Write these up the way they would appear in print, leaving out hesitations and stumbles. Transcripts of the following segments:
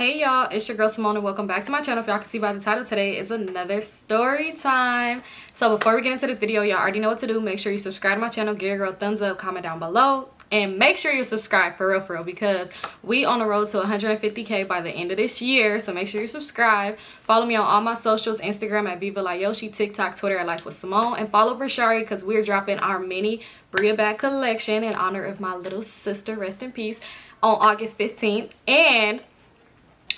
Hey y'all, it's your girl Symone and welcome back to my channel. If y'all can see by the title, today is another story time. So before we get into this video, y'all already know what to do. Make sure you subscribe to my channel, give your girl a thumbs up, comment down below, and make sure you subscribe for real because we on the road to 150k by the end of this year. So make sure you subscribe. Follow me on all my socials, Instagram at Vivalayoshii, TikTok, Twitter at LifeWithSymone, and follow Brishari because we're dropping our mini Bria bag collection in honor of my little sister, rest in peace, on August 15th. And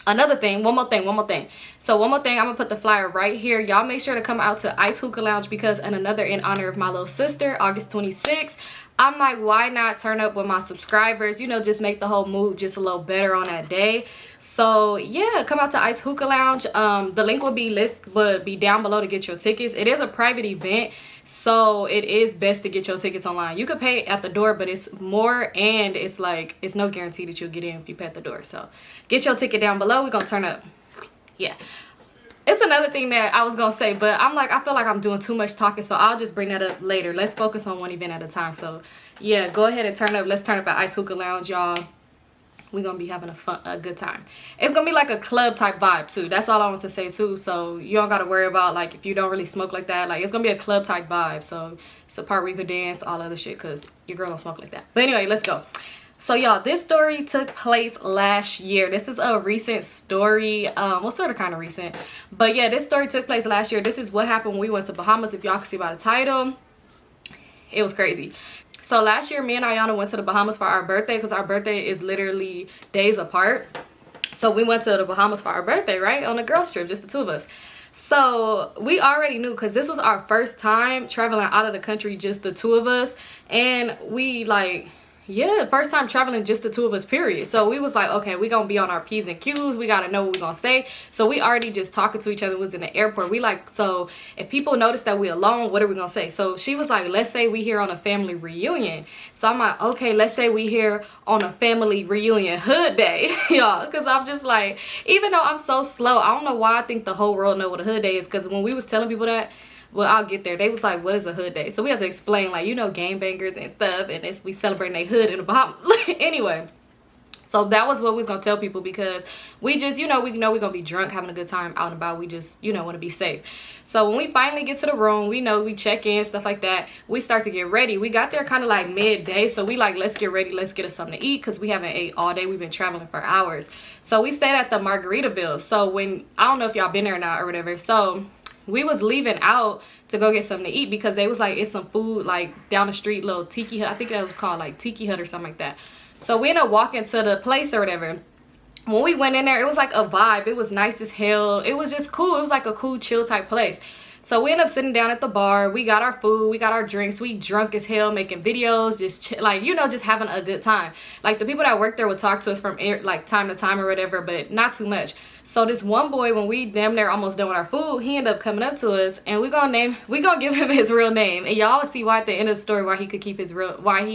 another thing, one more thing. So one more thing, I'm gonna put the flyer right here. Y'all make sure to come out to Ice Hookah Lounge because another in honor of my little sister, August 26th. I'm like, why not turn up with my subscribers? You know, just make the whole mood just a little better on that day. So yeah, come out to Ice Hookah Lounge. The link will be down below to get your tickets. It is a private event, so it is best to get your tickets online. You could pay at the door, but it's more, and it's like it's no guarantee that you'll get in if you pay at the door. So get your ticket down below. We're gonna turn up. Yeah. It's another thing that I was gonna say, but I'm like, I feel like I'm doing too much talking, so I'll just bring that up later. Let's focus on one event at a time. So yeah, go ahead and turn up. Let's turn up at Ice Hookah Lounge, y'all. We're gonna be having a good time. It's gonna be like a club type vibe too. That's all I want to say too. So you don't gotta worry about like if you don't really smoke like that. Like it's gonna be a club type vibe. So it's a part where you could dance, all other shit, cause your girl don't smoke like that. But anyway, let's go. So y'all, this story took place last year. This is a recent story. Well, sort of kind of recent, but yeah, this story took place last year. This is what happened when we went to Bahamas. If y'all can see by the title, it was crazy. So last year, me and Ayana went to the Bahamas for our birthday because our birthday is literally days apart. So we went to the Bahamas for our birthday, right? On a girls trip, just the two of us. So we already knew because this was our first time traveling out of the country, just the two of us. And we like, yeah, first time traveling just the two of us, period. So we was like, okay, we gonna be on our P's and Q's. We gotta know what we gonna say. So we already just talking to each other, was in the airport. We like, so if people notice that we alone, what are we gonna say? So she was like, let's say we here on a family reunion. So I'm like, okay, let's say we here on a family reunion hood day, y'all. Because I'm just like, even though I'm so slow, I don't know why I think the whole world know what a hood day is. Because when we was telling people that, well, I'll get there, they was like, what is a hood day? So we had to explain, like, you know, gangbangers and stuff, and it's, we celebrating their hood in the Bahamas. Anyway, so that was what we was gonna tell people because we just, you know we're gonna be drunk, having a good time out and about. We just, you know, want to be safe. So when we finally get to the room, we know we check in, stuff like that. We start to get ready. We got there kind of like midday, so we like, let's get ready, let's get us something to eat because we haven't ate all day. We've been traveling for hours. So we stayed at the Margaritaville. So when, I don't know if y'all been there or not or whatever, so we was leaving out to go get something to eat because they was like, it's some food like down the street, little tiki hut. I think that was called like tiki hut or something like that. So we ended up walking to the place or whatever. When we went in there, it was like a vibe. It was nice as hell. It was just cool. It was like a cool chill type place. So we ended up sitting down at the bar. We got our food, we got our drinks, we drunk as hell, making videos, just like, you know, just having a good time. Like the people that worked there would talk to us from like time to time or whatever, but not too much. So this one boy, when we damn near almost done with our food, he ended up coming up to us, and we gonna give him his real name, and y'all will see why at the end of the story why he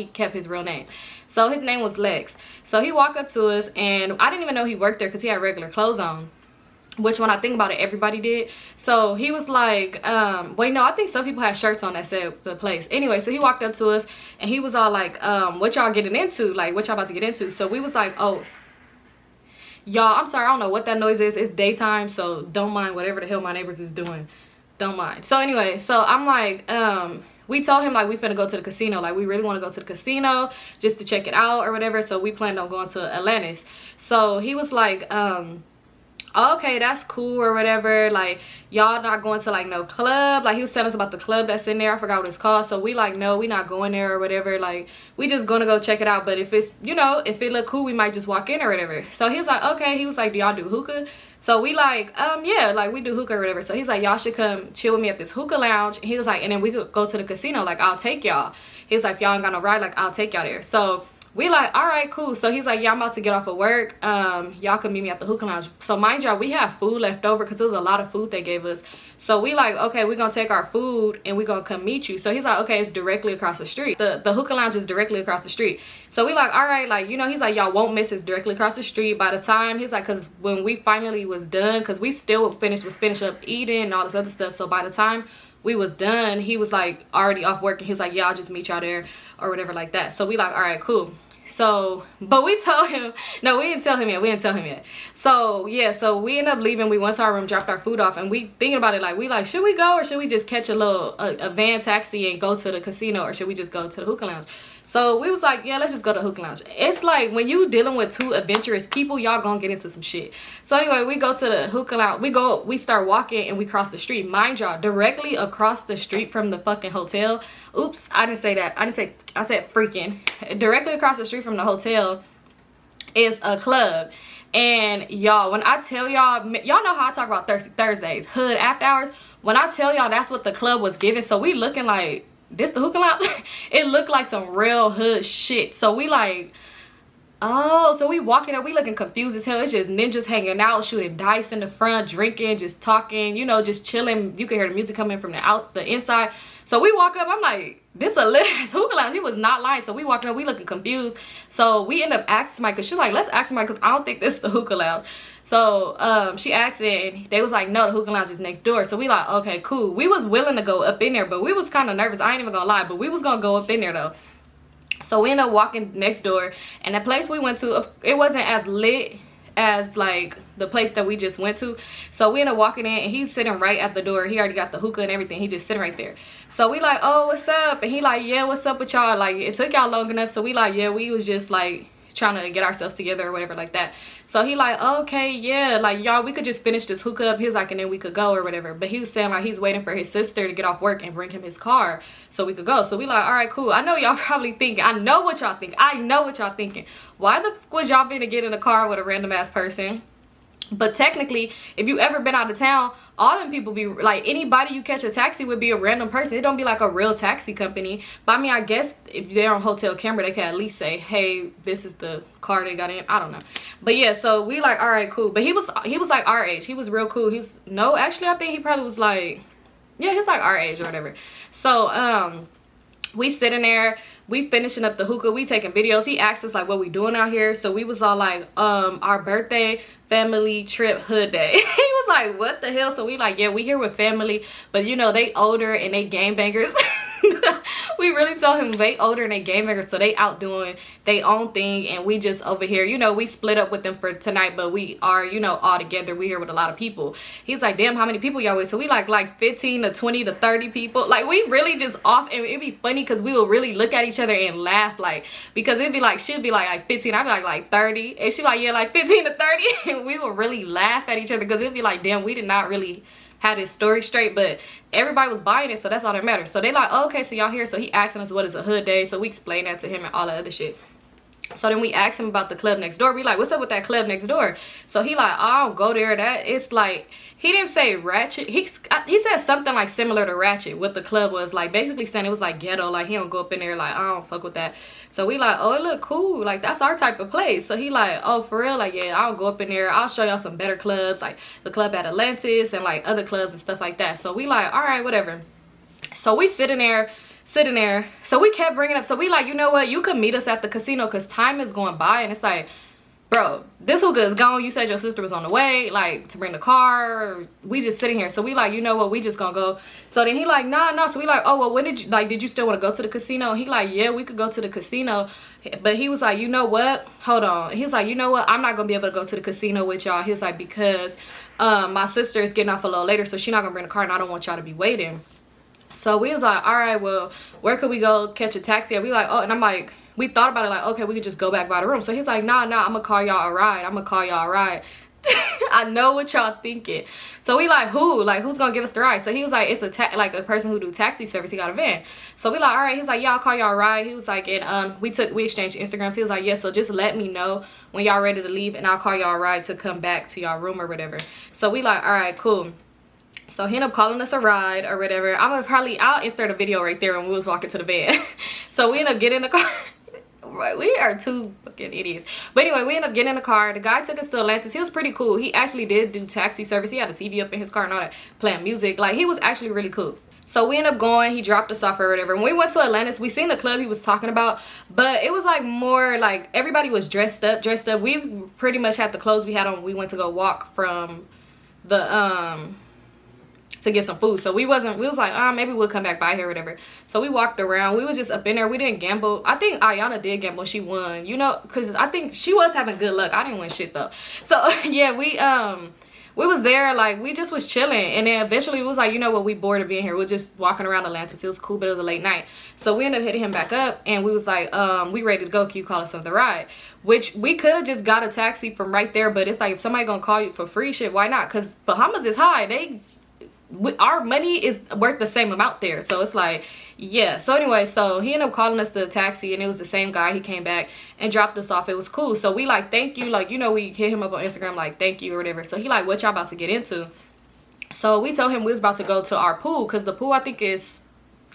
kept his real name. So his name was Lex. So he walked up to us, and I didn't even know he worked there because he had regular clothes on, which when I think about it, everybody did. So he was like, wait, no, I think some people had shirts on that said the place. Anyway, so he walked up to us and he was all like, what y'all getting into? Like, what y'all about to get into? So we was like, oh, y'all, I'm sorry, I don't know what that noise is. It's daytime, so don't mind whatever the hell my neighbors is doing. Don't mind. So anyway, so I'm like, we told him like we finna go to the casino. Like we really want to go to the casino just to check it out or whatever. So we planned on going to Atlantis. So he was like, okay, that's cool or whatever, like y'all not going to like no club. Like he was telling us about the club that's in there, I forgot what it's called. So we like, no, we not going there or whatever, like we just gonna go check it out. But if it's, you know, if it look cool, we might just walk in or whatever. So he was like, okay. He was like, do y'all do hookah? So we like, yeah, like we do hookah or whatever. So he's like, y'all should come chill with me at this hookah lounge. And he was like, and then we could go to the casino, like I'll take y'all. He was like, if y'all ain't got no ride, like I'll take y'all there. So we like, all right, cool. So he's like, yeah, I'm about to get off of work. Y'all can meet me at the hookah lounge. So mind y'all, we have food left over because there was a lot of food they gave us. So we like, okay, we're going to take our food and we're going to come meet you. So he's like, okay, it's directly across the street. The hookah lounge is directly across the street. So we like, all right, like, you know, he's like, y'all won't miss, it's directly across the street. By the time, he's like, because when we finally was done, because we still finished up eating and all this other stuff. So by the time we was done, he was like already off work and he's like, yeah, I'll just meet y'all there or whatever like that. So we like, all right, cool. So, but we told him, no, we didn't tell him yet. So yeah, so we ended up leaving. We went to our room, dropped our food off, and we thinking about it, like, should we go or should we just catch a van taxi and go to the casino, or should we just go to the hookah lounge? So we was like, yeah, let's just go to hookah lounge. It's like when you dealing with two adventurous people, y'all gonna get into some shit. So anyway, we go to the hookah lounge. We start walking and we cross the street. Mind y'all, directly across the street from the fucking hotel. Oops, I didn't say that. I said freaking. Directly across the street from the hotel is a club. And y'all, when I tell y'all know how I talk about Thirsty Thursdays, hood after hours. When I tell y'all that's what the club was giving, so we looking like, this the hookah lounge? It looked like some real hood shit. So we like, oh, so we walking up, we looking confused as hell. It's just ninjas hanging out, shooting dice in the front, drinking, just talking, you know, just chilling. You can hear the music coming from the inside. So we walk up, I'm like, this a lit ass hookah lounge. He was not lying. So we walking up, we looking confused. So we end up asking somebody, because she's like, let's ask somebody, because I don't think this is the hookah lounge. So she asked it, and they was like, no, the hookah lounge is next door. So we like, okay, cool. We was willing to go up in there, but we was kind of nervous. I ain't even gonna lie, but we was gonna go up in there though. So we ended up walking next door, and the place we went to, it wasn't as lit as like the place that we just went to. So we ended up walking in, and he's sitting right at the door. He already got the hookah and everything. He just sitting right there. So we like, oh, what's up? And he like, yeah, what's up with y'all? Like, it took y'all long enough. So we like, yeah, we was just like trying to get ourselves together or whatever like that. So he like, okay, yeah, like, y'all, we could just finish this hookah up. He was like, and then we could go or whatever. But he was saying like he's waiting for his sister to get off work and bring him his car so we could go. So we like, all right, cool. I know y'all probably thinking, I know what y'all think. I know what y'all thinking. Why the fuck was y'all finna get in a car with a random ass person? But technically, if you ever been out of town, all them people be like, anybody you catch a taxi would be a random person. It don't be like a real taxi company. But I mean, I guess if they're on hotel camera, they can at least say, hey, this is the car they got in. I don't know. But yeah, so we like, all right, cool. But he was like our age. He was real cool. No, actually, I think he probably was like, yeah, he's like our age or whatever. So we sitting there, we finishing up the hookah, we taking videos. He asked us like what we doing out here. So we was all like, our birthday family trip hood day. He was like, what the hell? So we like, yeah, we here with family, but you know, they older and they game bangers. We really told him they older and they game bangers, so they out doing they own thing, and we just over here, you know, we split up with them for tonight, but we are, you know, all together. We here with a lot of people. He's like, damn, how many people y'all with? So we like 15 to 20 to 30 people. Like, we really just off, and it'd be funny because we will really look at each other and laugh, like, because it'd be like, she'd be like 15, I'd be like 30, and she'd be like, yeah, like 15 to 30, and we would really laugh at each other because it'd be like, damn, we did not really had his story straight, but everybody was buying it, so that's all that matters. So they like, oh, okay, so y'all here. So he asking us what is a hood day, so we explain that to him and all that other shit. So then we asked him about the club next door. We like, what's up with that club next door? So he like, oh, I don't go there. That it's like, he didn't say ratchet. He said something like similar to ratchet. What the club was like, basically saying it was like ghetto. Like, he don't go up in there. Like, I don't fuck with that. So we like, oh, it look cool. Like, that's our type of place. So he like, oh, for real? Like, yeah, I don't go up in there. I'll show y'all some better clubs, like the club at Atlantis and like other clubs and stuff like that. So we like, all right, whatever. So we sitting there. So we kept bringing up. So we like, you know what? You could meet us at the casino because time is going by. And it's like, bro, this hookah is gone. You said your sister was on the way, like, to bring the car. We just sitting here. So we like, you know what? We just gonna go. So then he like, nah. So we like, oh, well, when did you still want to go to the casino? He like, yeah, we could go to the casino. But he was like, you know what? Hold on. He was like, you know what? I'm not gonna be able to go to the casino with y'all. He was like, because my sister is getting off a little later, so she's not gonna bring the car, and I don't want y'all to be waiting. So we was like, all right, well, where could we go catch a taxi? And we like, oh, and I'm like, we thought about it, like, okay, we could just go back by the room. So he's like, nah, I'm gonna call y'all a ride. I know what y'all thinking. So we like, who? Like, who's gonna give us the ride? So he was like, it's like a person who do taxi service. He got a van. So we like, all right. He's like, yeah, I'll call y'all a ride. He was like, and we exchanged Instagrams. He was like, yeah, so just let me know when y'all ready to leave, and I'll call y'all a ride to come back to y'all room or whatever. So we like, all right, cool. So he ended up calling us a ride or whatever. I'll insert a video right there when we was walking to the van. So we ended up getting in the car. Right, we are two fucking idiots. But anyway, we ended up getting in the car. The guy took us to Atlantis. He was pretty cool. He actually did do taxi service. He had a TV up in his car and all that, playing music. Like, he was actually really cool. So we ended up going. He dropped us off or whatever. When we went to Atlantis, we seen the club he was talking about, but it was like more like everybody was dressed up. We pretty much had the clothes we had on. We went to go walk from the to get some food. So we was like, maybe we'll come back by here or whatever. So we walked around. We was just up in there. We didn't gamble. I think Ayana did gamble. She won, you know, because I think she was having good luck. I didn't win shit though. So yeah, we was there, like, we just was chilling. And then eventually we was like, you know what, we bored of being here. We was just walking around Atlantis. It was cool, but it was a late night. So we ended up hitting him back up, and we was like, we ready to go. Can you call us something to ride? Which we could have just got a taxi from right there, but it's like, if somebody gonna call you for free shit, why not? Because Bahamas is high. Our money is worth the same amount there. So it's like, yeah. So anyway, so he ended up calling us the taxi, and it was the same guy. He came back and dropped us off. It was cool. So we like, thank you, like, you know, we hit him up on Instagram like, thank you or whatever. So he like, what y'all about to get into? So we told him we was about to go to our pool, because the pool, I think, is,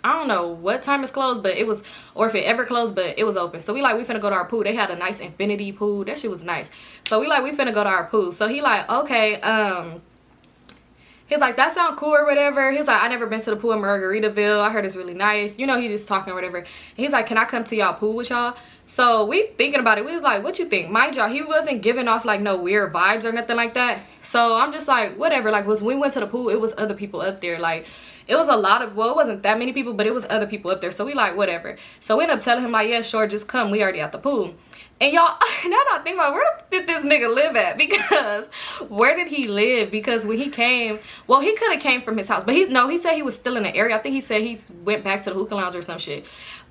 I don't know what time it's closed, but it was, or if it ever closed, but it was open. So we like, we finna go to our pool. They had a nice infinity pool. That shit was nice. So we like, we finna go to our pool. So he like, okay, he's like, that sound cool or whatever. He's like, I never been to the pool in Margaritaville. I heard it's really nice. You know, he's just talking or whatever. And he's like, can I come to y'all pool with y'all? So we thinking about it. We was like, what you think? Mind y'all, he wasn't giving off like no weird vibes or nothing like that. So I'm just like, whatever. Like, when we went to the pool, it was other people up there. Like, it was a lot of, well, it wasn't that many people, but it was other people up there. So we like, whatever. So we ended up telling him like, yeah, sure, just come. We already at the pool. And y'all, now that I think about it, where did this nigga live at? Because where did he live? Because when he came, well, he could have came from his house, but he said he was still in the area. I think he said he went back to the hookah lounge or some shit.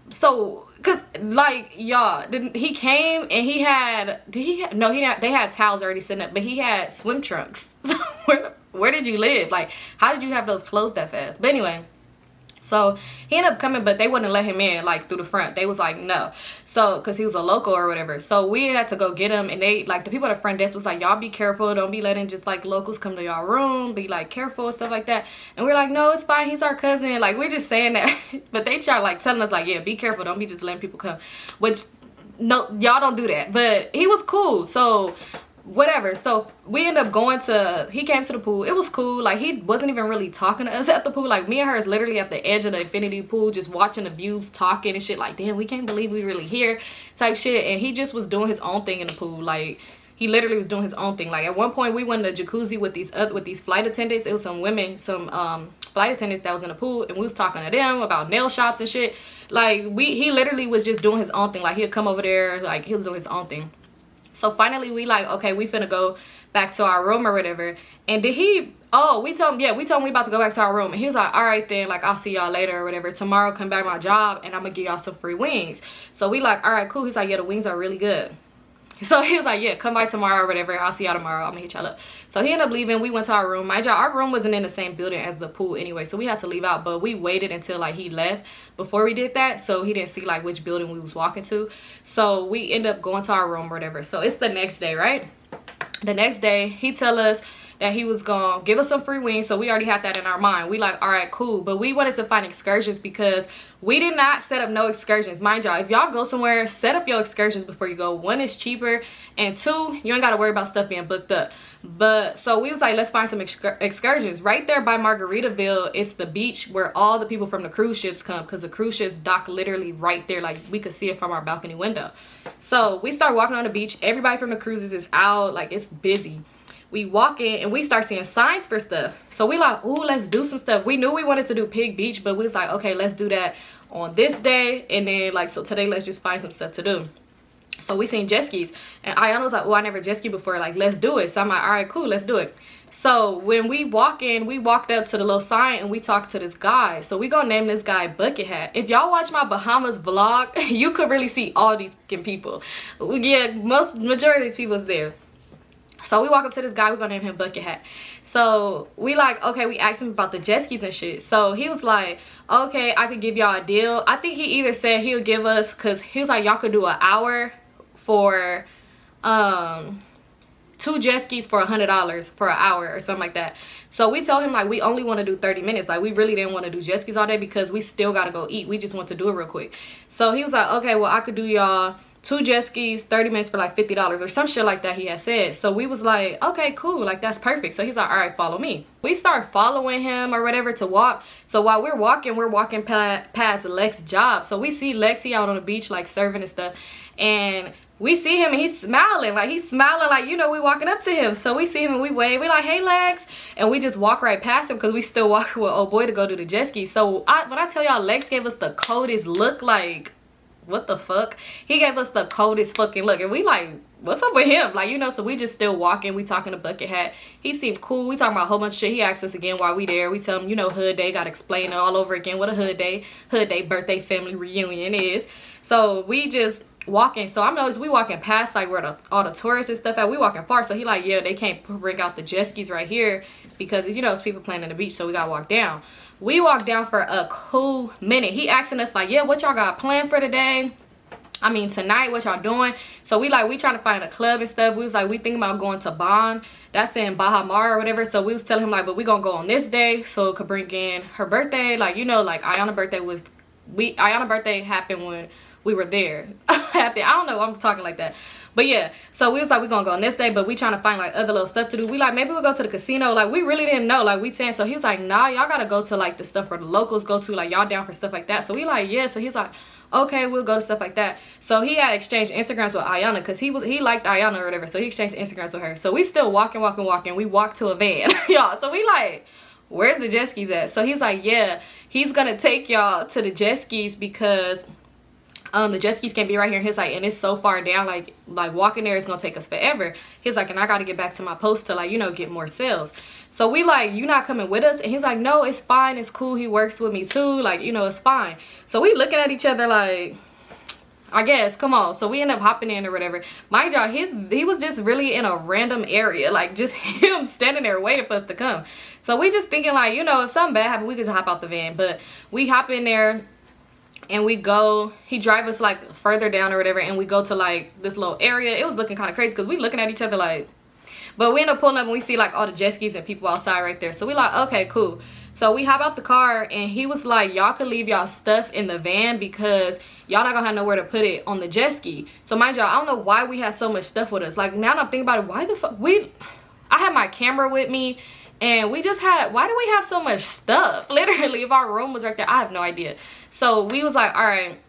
So, cause like, y'all, he came and he had, they had towels already sitting up, but he had swim trunks. So where did you live? Like, how did you have those clothes that fast? But anyway, so he ended up coming, but they wouldn't let him in like through the front. They was like, no. So, because he was a local or whatever. So we had to go get him, and they, like, the people at the front desk was like, y'all be careful. Don't be letting just like locals come to y'all room. Be like careful and stuff like that. And we're like, no, it's fine. He's our cousin. Like, we're just saying that. But they try like telling us like, yeah, be careful. Don't be just letting people come. Which, no, y'all don't do that. But he was cool. So whatever. So we ended up going to, he came to the pool. It was cool. Like, he wasn't even really talking to us at the pool. Like, me and her is literally at the edge of the infinity pool, just watching the views, talking and shit. Like, damn, we can't believe we really here type shit. And he just was doing his own thing in the pool. Like, he literally was doing his own thing. Like, at one point we went in the jacuzzi with these flight attendants. It was some women, some flight attendants that was in the pool, and we was talking to them about nail shops and shit. Like, he literally was just doing his own thing. Like, he'd come over there, like, he was doing his own thing. So finally we like, okay, we finna go back to our room or whatever. And did he, oh, we told him we about to go back to our room. And he was like, all right then, like, I'll see y'all later or whatever. Tomorrow come back to my job and I'm gonna give y'all some free wings. So we like, all right, cool. He's like, yeah, the wings are really good. So he was like, yeah, come by tomorrow or whatever. I'll see y'all tomorrow. I'm gonna hit y'all up. So he ended up leaving. We went to our room. Mind y'all, our room wasn't in the same building as the pool anyway. So we had to leave out. But we waited until like he left before we did that. So he didn't see like which building we was walking to. So we ended up going to our room or whatever. So it's the next day, right? The next day, he tell us that he was gonna give us some free wings. So we already had that in our mind. We like, all right, cool. But we wanted to find excursions because we did not set up no excursions. Mind y'all, if y'all go somewhere, set up your excursions before you go. One, is cheaper, and two, you ain't gotta worry about stuff being booked up. But so we was like, let's find some excursions. Right there by Margaritaville, it's the beach where all the people from the cruise ships come, because the cruise ships dock literally right there. Like, we could see it from our balcony window. So we start walking on the beach. Everybody from the cruises is out. Like, it's busy. We walk in and we start seeing signs for stuff. So we like, ooh, let's do some stuff. We knew we wanted to do Pig Beach, but we was like, okay, let's do that on this day. And then like, so today let's just find some stuff to do. So we seen jet skis, and Ayana was like, oh, I never jet ski before. Like, let's do it. So I'm like, all right, cool, let's do it. So when we walk in, we walked up to the little sign and we talked to this guy. So we gonna name this guy Bucket Hat. If y'all watch my Bahamas vlog, you could really see all these people. Yeah, majority of these people is there. So we walk up to this guy, we're gonna name him Bucket Hat. So we like, okay, we asked him about the jet skis and shit. So he was like, okay, I could give y'all a deal. I think he either said he'll give us, cause he was like, y'all could do an hour for 2 jet skis for $100 for an hour or something like that. So we told him like, we only want to do 30 minutes. Like, we really didn't want to do jet skis all day because we still got to go eat. We just want to do it real quick. So he was like, okay, well, I could do y'all 2 jet skis, 30 minutes for like $50 or some shit like that he had said. So we was like, okay, cool, like that's perfect. So he's like, all right, follow me. We start following him or whatever to walk. So while we're walking past Lex's job. So we see Lexi out on the beach like serving and stuff, and we see him and he's smiling like you know, we walking up to him. So we see him and we wave, we like, hey Lex, and we just walk right past him because we still walking with old boy to go to the jet ski. So when I tell y'all, Lex gave us the coldest look, like what the fuck. He gave us the coldest fucking look, and we like, what's up with him, like, you know. So we just still walking, we talking to Bucket Hat. He seemed cool, we talking about a whole bunch of shit. He asked us again why we there. We tell him, you know, Hood Day, gotta explain it all over again what a Hood Day birthday family reunion is. So we just walking. So I noticed we walking past like where all the tourists and stuff at. We walking far. So he like, yeah, they can't bring out the jet skis right here because, you know, it's people playing on the beach. So we gotta walk down. We walked down for a cool minute. He asking us like, yeah, what y'all got planned for today? I mean, tonight, what y'all doing? So we trying to find a club and stuff. We was like, we thinking about going to Bond. That's in Bahamas or whatever. So we was telling him like, but we gonna go on this day so it could bring in her birthday. Like, you know, like Ayana's birthday happened when we were there. I don't know, I'm talking like that. But yeah, so we was like, we gonna go on this day, but we trying to find like other little stuff to do. We like, maybe we'll go to the casino. Like, we really didn't know, like we saying. So he was like, nah, y'all gotta go to like the stuff where the locals go to, like y'all down for stuff like that. So we like, yeah. So he was like, okay, we'll go to stuff like that. So he had exchanged Instagrams with Ayana because he liked Ayana or whatever. So he exchanged Instagrams with her. So we still walking. We walked to a van, y'all. So we like, where's the jet skis at? So he's like, yeah, he's gonna take y'all to the jet skis because the jet skis can't be right here. He's like, and it's so far down, like walking there is gonna take us forever. He's like, and I gotta get back to my post to, like, you know, get more sales. So we like, you not coming with us? And he's like, no, it's fine, it's cool, he works with me too, like, you know, it's fine. So we looking at each other like, I guess, come on. So we end up hopping in or whatever. Mind y'all, he was just really in a random area, like just him standing there waiting for us to come. So we just thinking like, you know, if something bad happened, we could just hop out the van. But we hop in there and we go, he drive us like further down or whatever, and we go to like this little area. It was looking kind of crazy because we looking at each other like, but we end up pulling up and we see like all the jet skis and people outside right there. So we like, okay, cool. So we hop out the car and he was like, y'all could leave y'all stuff in the van because y'all not gonna have nowhere to put it on the jet ski. So mind y'all, I don't know why we had so much stuff with us. Like, now that I'm thinking about it, why the fuck I had my camera with me. And we just had, why do we have so much stuff? Literally, if our room was right there, I have no idea. So we was like, all right.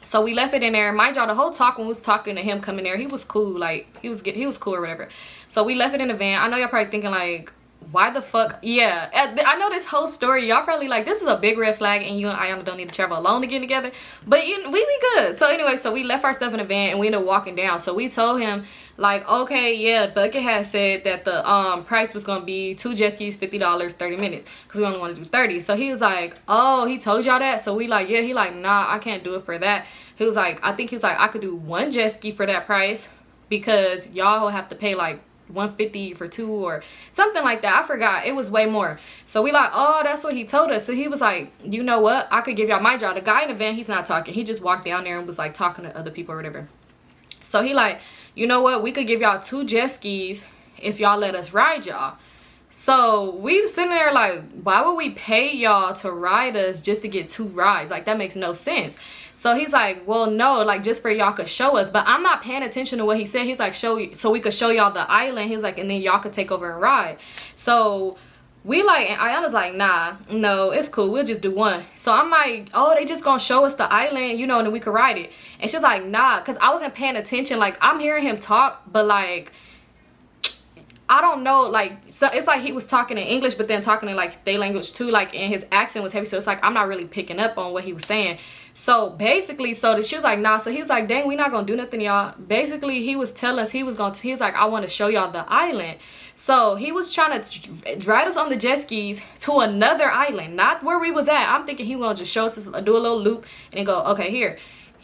So we left it in there. Mind y'all, the whole talk when we was talking to him coming there, he was cool. Like, he was cool or whatever. So we left it in the van. I know y'all probably thinking like, why the fuck? Yeah, I know this whole story. Y'all probably like, this is a big red flag and you and Ayana don't need to travel alone to get together. But we be good. So anyway, so we left our stuff in the van and we ended up walking down. So we told him, like, okay, yeah, Bucket had said that the price was gonna be 2 jet skis, $50, 30 minutes, because we only want to do 30. So he was like, oh, he told y'all that? So we like, yeah. He like, nah, I can't do it for that. He was like, I think he was like, I could do 1 jet ski for that price because y'all will have to pay like $150 for 2 or something like that. I forgot, it was way more. So we like, oh, that's what he told us. So he was like, you know what, I could give y'all my job. The guy in the van, he's not talking, he just walked down there and was like talking to other people or whatever. So he like, you know what, we could give y'all 2 jet skis if y'all let us ride y'all. So we sitting there like, why would we pay y'all to ride us just to get 2 rides? Like, that makes no sense. So he's like, well, no, like, just for y'all could show us. But I'm not paying attention to what he said. He's like, so we could show y'all the island. He was like, and then y'all could take over and ride. So we like, and Ayana's like, nah, no, it's cool, we'll just do 1. So I'm like, oh, they just gonna show us the island, you know, and then we could ride it. And she's like, nah, because I wasn't paying attention. Like, I'm hearing him talk, but like, I don't know, like, so it's like he was talking in English but then talking in like their language too, like, and his accent was heavy, so it's like I'm not really picking up on what he was saying. So basically, so she was like, nah. So he was like, dang, we not gonna do nothing, y'all. Basically, he was telling us he was like, I want to show y'all the island. So he was trying to drive us on the jet skis to another island, not where we was at. I'm thinking he was gonna just show us this, do a little loop and then go, okay, here.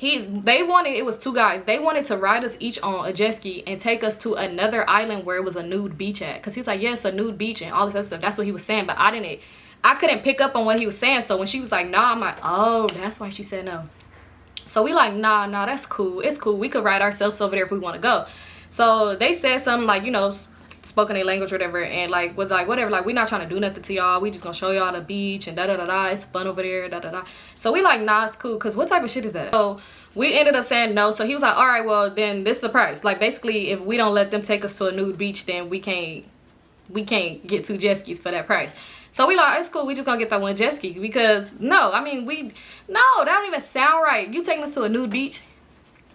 It was 2 guys. They wanted to ride us each on a jet ski and take us to another island where it was a nude beach at. Because he's like, yeah, it's a nude beach and all this other stuff. That's what he was saying. But I couldn't pick up on what he was saying. So when she was like, nah, I'm like, oh, that's why she said no. So we like, nah, that's cool. It's cool. We could ride ourselves over there if we want to go. So they said something like, you know, spoken their language or whatever, and like was like, whatever, like we not trying to do nothing to y'all, we just gonna show y'all the beach and da da da da, it's fun over there, da da da. So we like, nah, it's cool, because what type of shit is that? So we ended up saying no. So he was like, all right, well then this is the price. Like basically if we don't let them take us to a nude beach, then we can't get 2 jet skis for that price. So we like, it's cool, we just gonna get that 1 jet ski, because no, I mean, that don't even sound right. You taking us to a nude beach?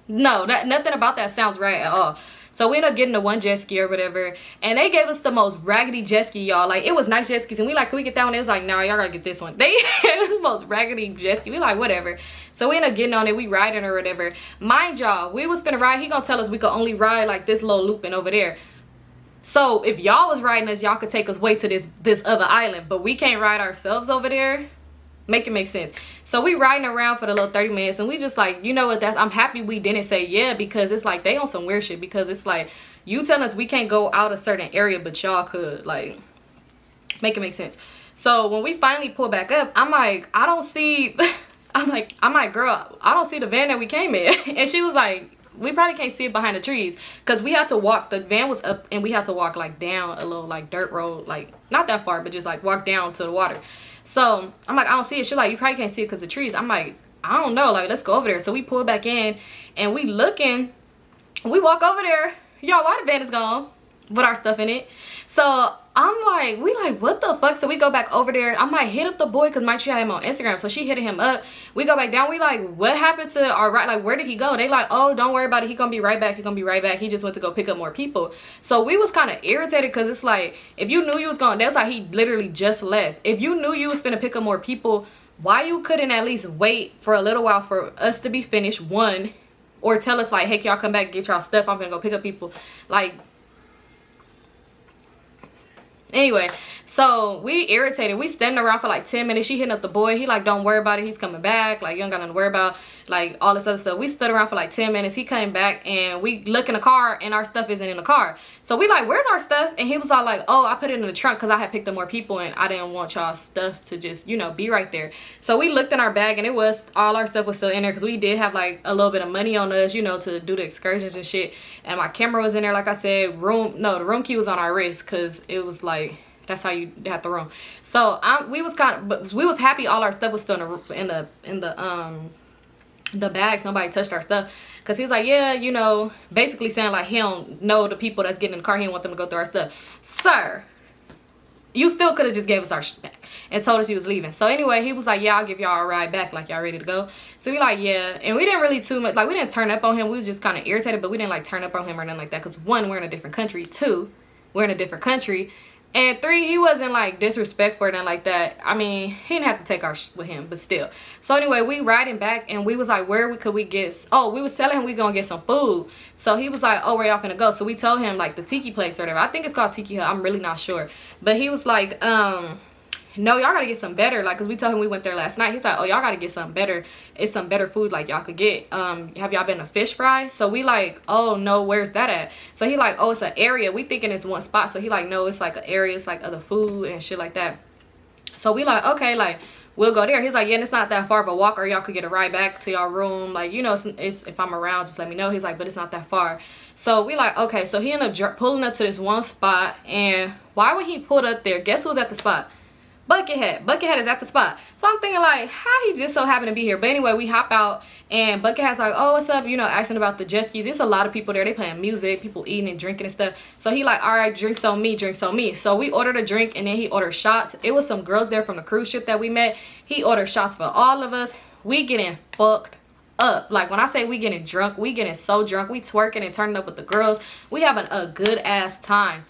No, nothing about that sounds right at all. So we ended up getting the 1 jet ski or whatever, and they gave us the most raggedy jet ski, y'all. Like, it was nice jet skis, and we like, can we get that one? It was like, nah, y'all gotta get this one. They gave us the most raggedy jet ski. We like, whatever. So we ended up getting on it, we riding or whatever. Mind y'all, we was finna ride, he gonna tell us we could only ride like this little looping over there. So if y'all was riding us, y'all could take us way to this other island, but we can't ride ourselves over there. Make it make sense. So we riding around for the little 30 minutes, and we just like, you know what, I'm happy we didn't say yeah, because it's like they on some weird shit, because it's like you telling us we can't go out a certain area but y'all could. Like, make it make sense. So when we finally pull back up, I'm like, I don't see I'm like, girl, I don't see the van that we came in. And she was like, we probably can't see it behind the trees, because we had to walk, the van was up and we had to walk like down a little like dirt road, like not that far, but just like walk down to the water. So I'm like, I don't see it. She's like, you probably can't see it because of the trees. I'm like, I don't know, like let's go over there. So we pull back in and we looking, we walk over there, y'all, why the van is gone with our stuff in it? So I'm like, we like, what the fuck? So we go back over there. I'm like, hit up the boy, because my she had him on Instagram. So she hit him up. We go back down. We like, what happened to our ride? Like, where did he go? They like, oh, don't worry about it. He gonna be right back. He gonna be right back. He just went to go pick up more people. So we was kind of irritated, because it's like, if you knew you was going, that's like he literally just left. If you knew you was finna pick up more people, why you couldn't at least wait for a little while for us to be finished, one, or tell us like, hey, can y'all come back, get y'all stuff, I'm gonna go pick up people. Like, anyway, so we irritated. We standing around for like 10 minutes. She hitting up the boy. He like, don't worry about it, he's coming back. Like, you don't got nothing to worry about. Like, all this other stuff. We stood around for like 10 minutes. He came back, and we look in the car, and our stuff isn't in the car. So we like, where's our stuff? And he was all like, oh, I put it in the trunk because I had picked up more people, and I didn't want y'all stuff to just, you know, be right there. So we looked in our bag, and it was, all our stuff was still in there, because we did have like a little bit of money on us, you know, to do the excursions and shit. And my camera was in there, like I said. The room key was on our wrist, because it was like, that's how you have the room. So we was happy all our stuff was still in the bags. Nobody touched our stuff, because he was like, yeah, you know, basically saying like he don't know the people that's getting in the car. He didn't want them to go through our stuff. Sir, you still could have just gave us our shit back and told us he was leaving. So anyway, he was like, yeah, I'll give y'all a ride back, like y'all ready to go. So we like, yeah. And we didn't really too much, like we didn't turn up on him. We was just kind of irritated, but we didn't like turn up on him or nothing like that, because one, we're in a different country. Two, we're in a different country. And three, he wasn't like disrespectful or nothing like that. I mean, he didn't have to take our with him, but still. So anyway, we riding back, and we was like, could we get, oh, we was telling him we gonna get some food. So he was like, oh, where y'all finna go? So we told him like the tiki place or whatever. I think it's called Tiki Hut, I'm really not sure. But he was like, no, y'all gotta get some better, like, because we told him we went there last night. He's like, oh, y'all gotta get something better. It's some better food like y'all could get. Have y'all been to Fish Fry? So we like, oh no, where's that at? So he like, oh, it's an area. We thinking it's one spot. So he like, no, it's like an area. It's like other food and shit like that. So we like, okay, like, we'll go there. He's like, yeah, and it's not that far of a walk, or y'all could get a ride back to y'all room. Like, you know, it's if I'm around, just let me know. He's like, but it's not that far. So we like, okay. So he ended up pulling up to this one spot, and why would he pull up there? Guess who was at the spot? Buckethead. Buckethead is at the spot. So I'm thinking like, how he just so happened to be here? But anyway, we hop out, and Buckethead's like, oh, what's up? You know, asking about the jet skis. There's a lot of people there. They playing music, people eating and drinking and stuff. So he like, all right, drinks on me, drinks on me. So we ordered a drink, and then he ordered shots. It was some girls there from the cruise ship that we met. He ordered shots for all of us. We getting fucked up. Like, when I say we getting drunk, we getting so drunk. We twerking and turning up with the girls. We having a good ass time.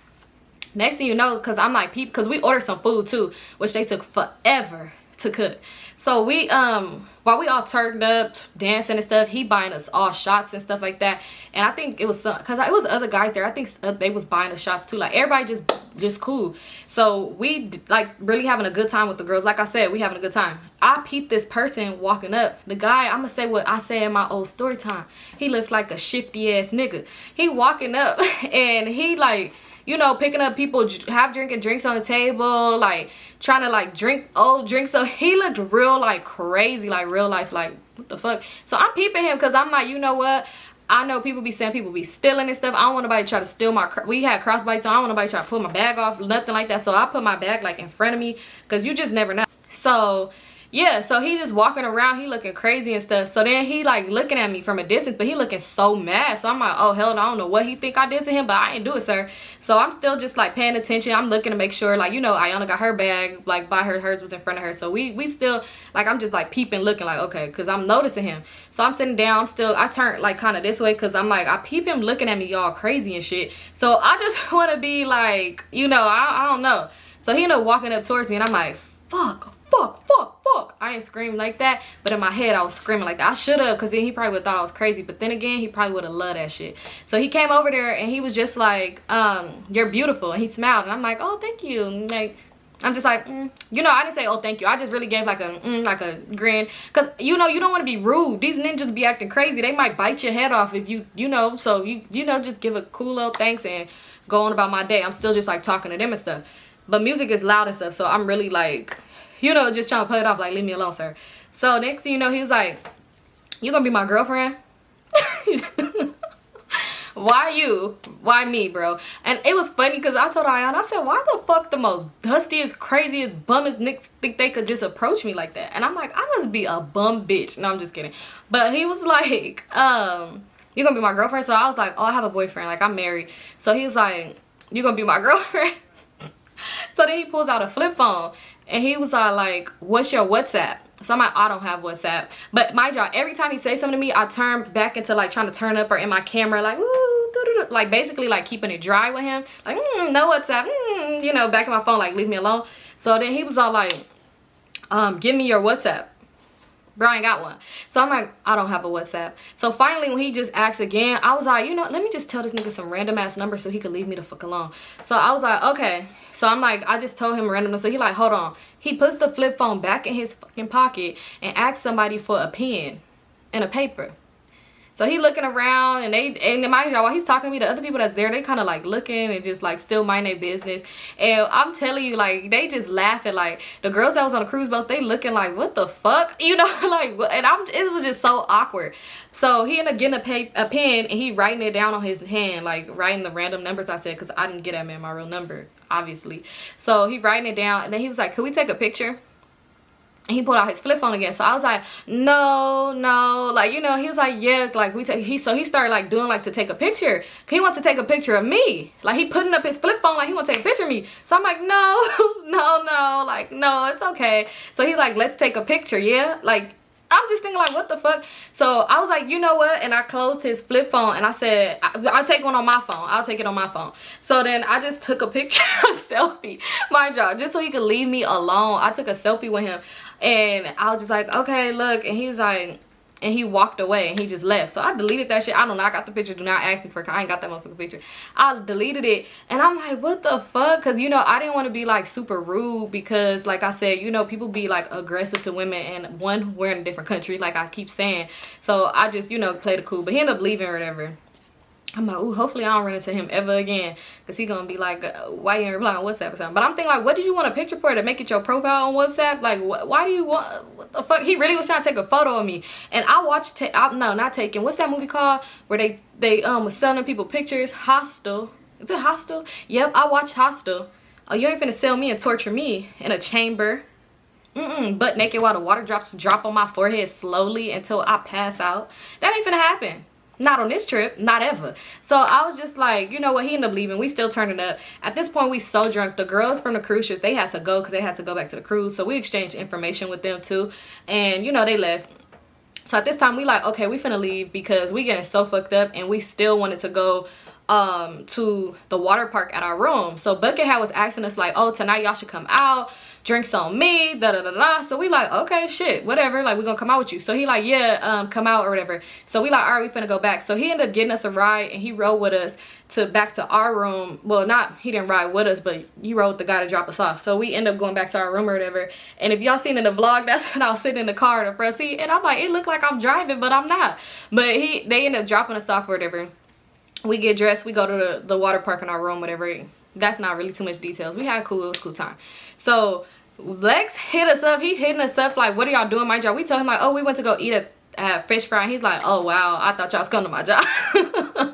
Next thing you know, because I'm like, because we ordered some food too, which they took forever to cook. So we while we all turned up dancing and stuff, he buying us all shots and stuff like that. And I think it was some, because it was other guys there, I think they was buying us shots too. Like, everybody just cool. So we like really having a good time with the girls. Like I said, we having a good time. I peeped this person walking up. The guy, I'm gonna say what I say in my old story time, he looked like a shifty ass nigga. He walking up, and he like, you know, picking up people, drinking drinks on the table, like trying to like drink old drinks. So he looked real like crazy, like real life, like what the fuck. So I'm peeping him, because I'm like, you know what, I know people be saying people be stealing and stuff. I don't want nobody to try to steal my, we had crossbody, so I don't want nobody to try to pull my bag off, nothing like that. So I put my bag like in front of me, because you just never know. So yeah, so he just walking around, he looking crazy and stuff. So then he like looking at me from a distance, but he looking so mad. So I'm like, oh hell no, I don't know what he think I did to him, but I ain't do it, sir. So I'm still just like paying attention. I'm looking to make sure, like, you know, Ayana got her bag like by her, hers was in front of her. So we still like, I'm just like peeping, looking like, okay, because I'm noticing him. So I'm sitting down still, I turned like kind of this way, because I'm like, I peep him looking at me all crazy and shit. So I just want to be like, you know, I don't know. So he ended up walking up towards me, and I'm like, fuck. I ain't screaming like that, but in my head I was screaming like that. I should have, because then he probably would have thought I was crazy, but then again, he probably would have loved that shit. So he came over there and he was just like, you're beautiful, and he smiled, and I'm like, oh, thank you. And like, I'm just like, you know, I didn't say, oh, thank you. I just really gave like a grin, because you know, you don't want to be rude. These ninjas be acting crazy. They might bite your head off if you know. So you know, just give a cool little thanks and go on about my day. I'm still just like talking to them and stuff, but music is loud and stuff, so I'm really like, you know, just trying to play it off like, leave me alone, sir. So next thing you know, he was like, you gonna be my girlfriend? Why you? Why me, bro? And it was funny, because I told Ayana, I said, why the fuck the most dustiest, craziest, bummest niggas think they could just approach me like that? And I'm like, I must be a bum bitch. No, I'm just kidding. But he was like, you gonna be my girlfriend? So I was like, oh, I have a boyfriend, like I'm married. So he was like, you gonna be my girlfriend? So then he pulls out a flip phone, and he was like, what's your WhatsApp? So I'm like, I don't have WhatsApp. But mind y'all, every time he says something to me, I turn back into like trying to turn up or in my camera, like, ooh, like basically like keeping it dry with him. Like, no WhatsApp, you know, back in my phone, like, leave me alone. So then he was all like, give me your WhatsApp. Bro, I ain't got one. So I'm like, I don't have a WhatsApp. So finally, when he just asked again, I was like, you know, let me just tell this nigga some random ass number so he could leave me the fuck alone. So I was like, okay. So I'm like, I just told him random. So he like, hold on. He puts the flip phone back in his fucking pocket and asks somebody for a pen and a paper. So he looking around, and mind y'all, while he's talking to me, the other people that's there, they kind of like looking and just like still mind their business. And I'm telling you, like, they just laughing. Like, the girls that was on the cruise boats, they looking like, what the fuck, you know, like, and it was just so awkward. So he ended up getting a pen, and he writing it down on his hand, like writing the random numbers I said, because I didn't get that man my real number, obviously. So he writing it down, and then he was like, could we take a picture? And he pulled out his flip phone again. So I was like, no, like, you know, he was like, yeah, like so he started like doing like to take a picture. He wants to take a picture of me. Like, he putting up his flip phone like he want to take a picture of me. So I'm like, no, like, no, it's okay. So he's like, let's take a picture, yeah? Like, I'm just thinking like, what the fuck? So I was like, you know what? And I closed his flip phone, and I said, I'll take one on my phone. I'll take it on my phone. So then I just took a picture, a selfie, mind y'all, just so he could leave me alone. I took a selfie with him, and I was just like, okay, look. And he's like, and he walked away, and he just left. So I deleted that shit. I don't know, I got the picture. Do not ask me for it, I ain't got that motherfucking picture. I deleted it, and I'm like, what the fuck? Because, you know, I didn't want to be like super rude, because like I said, you know, people be like aggressive to women, and one, we're in a different country, like I keep saying. So I just, you know, played it cool. But he ended up leaving or whatever. I'm like, ooh, hopefully I don't run into him ever again, because he gonna be like, why you ain't replying on WhatsApp or something. But I'm thinking like, what did you want a picture for, to make it your profile on WhatsApp? Like, why do you want, what the fuck? He really was trying to take a photo of me. And I watched, no, not taking, what's that movie called where they was selling people pictures? Hostel. Is it Hostel? Yep, I watched Hostel. Oh, you ain't finna sell me and torture me in a chamber. Butt naked while the water drops drop on my forehead slowly until I pass out. That ain't finna happen. Not on this trip, not ever. So I was just like, you know what, he ended up leaving. We still turning up. At this point, we so drunk. The girls from the cruise ship, they had to go because they had to go back to the cruise. So we exchanged information with them too. And, you know, they left. So at this time, we like, okay, we finna leave because we getting so fucked up, and we still wanted to go to the water park at our room. So Buckethead was asking us like, oh, tonight y'all should come out, drinks on me, da. So we like, okay, shit, whatever, like, we're gonna come out with you. So he like, yeah, come out or whatever. So we like, all right, we finna go back. So he ended up getting us a ride, and he rode with us back to our room. Well, he didn't ride with us, but he rode with the guy to drop us off. So we ended up going back to our room or whatever. And if y'all seen in the vlog, that's when I was sitting in the car in the front seat, and I'm like, it looked like I'm driving, but I'm not. But they ended up dropping us off or whatever. We get dressed, we go to the water park in our room, whatever. That's not really too much details. We had cool, it was cool time. So Lex hit us up. He hitting us up like, what are y'all doing, my job? We told him like, oh, we went to go eat fish fry. He's like, oh wow, I thought y'all was coming to my job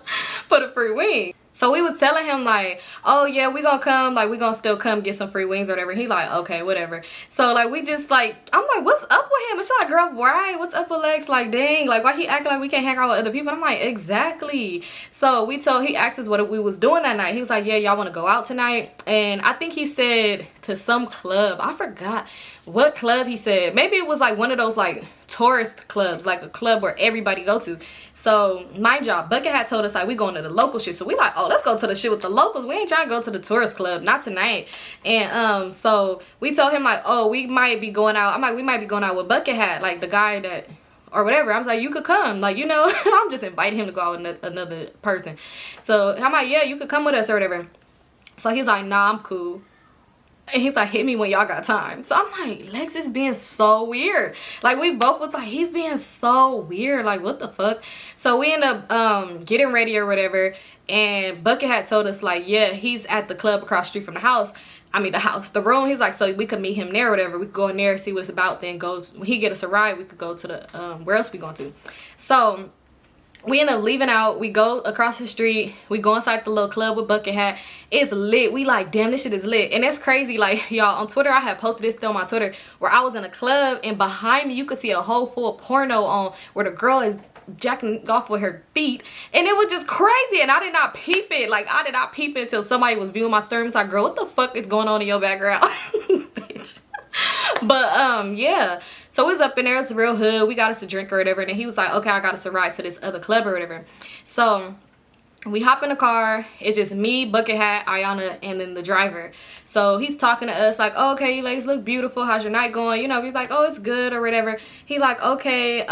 for the free wing. So we was telling him like, oh yeah, we gonna come, like we gonna still come get some free wings or whatever. He like, okay, whatever. So like we just like, I'm like, what's up with him? And she's like, girl, why? What's up with Lex? Like, dang, like why he acting like we can't hang out with other people? I'm like, exactly. So he asked us what we was doing that night. He was like, yeah, y'all wanna go out tonight? And I think he said to some club. I forgot what club he said. Maybe it was like one of those like tourist clubs, like a club where everybody go to. So mind y'all, Bucket had told us like we going to the local shit. So we like, oh, let's go to the shit with the locals. We ain't trying to go to the tourist club, not tonight. And so we told him like, oh, we might be going out. I'm like, we might be going out with Bucket Hat, like the guy that or whatever. I was like, you could come, like, you know. I'm just inviting him to go out with another person. So I'm like, yeah, you could come with us or whatever. So he's like, nah, I'm cool. And he's like, hit me when y'all got time. So I'm like, Lex is being so weird. Like, we both was like, he's being so weird. Like, what the fuck? So we end up getting ready or whatever. And Bucket had told us, like, yeah, he's at the club across the street from the house. I mean, the room. He's like, so we could meet him there or whatever. We could go in there, see what it's about. Then when he get us a ride, we could go to the, where else we going to? So we end up leaving out. We go across the street. We go inside the little club with Bucket Hat. It's lit. We like, damn, this shit is lit. And it's crazy. Like, y'all, on Twitter, I had posted this still on my Twitter, where I was in a club and behind me you could see a whole full porno on where the girl is jacking off with her feet. And it was just crazy. And I did not peep it. Like, I did not peep it until somebody was viewing my story. It's like, girl, what the fuck is going on in your background? Bitch. But yeah, so we was up in there. It's real hood. We got us a drink or whatever, and then he was like, okay, I got us a ride to this other club or whatever. So we hop in the car. It's just me, Bucket Hat, Ayana, and then the driver. So he's talking to us like, oh, okay, you ladies look beautiful. How's your night going? You know, he's like, oh, it's good or whatever. He like, okay,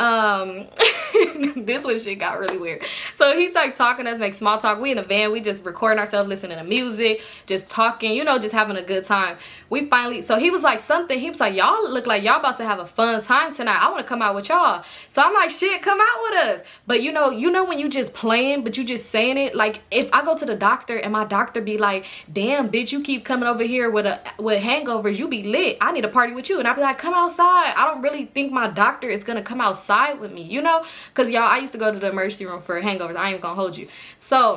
this one shit got really weird. So he's like talking to us, make small talk. We in a van. We just recording ourselves, listening to music, just talking, you know, just having a good time. We finally, so he was like something. He was like, y'all look like y'all about to have a fun time tonight. I want to come out with y'all. So I'm like, shit, come out with us. But you know when you just playing, but you just saying it. Like, if I go to the doctor and my doctor be like, damn, bitch, you keep coming over here with hangovers, you be lit, I need a party with you. And I be like, come outside. I don't really think my doctor is gonna come outside with me, you know, because y'all, I used to go to the emergency room for hangovers. I ain't gonna hold you. So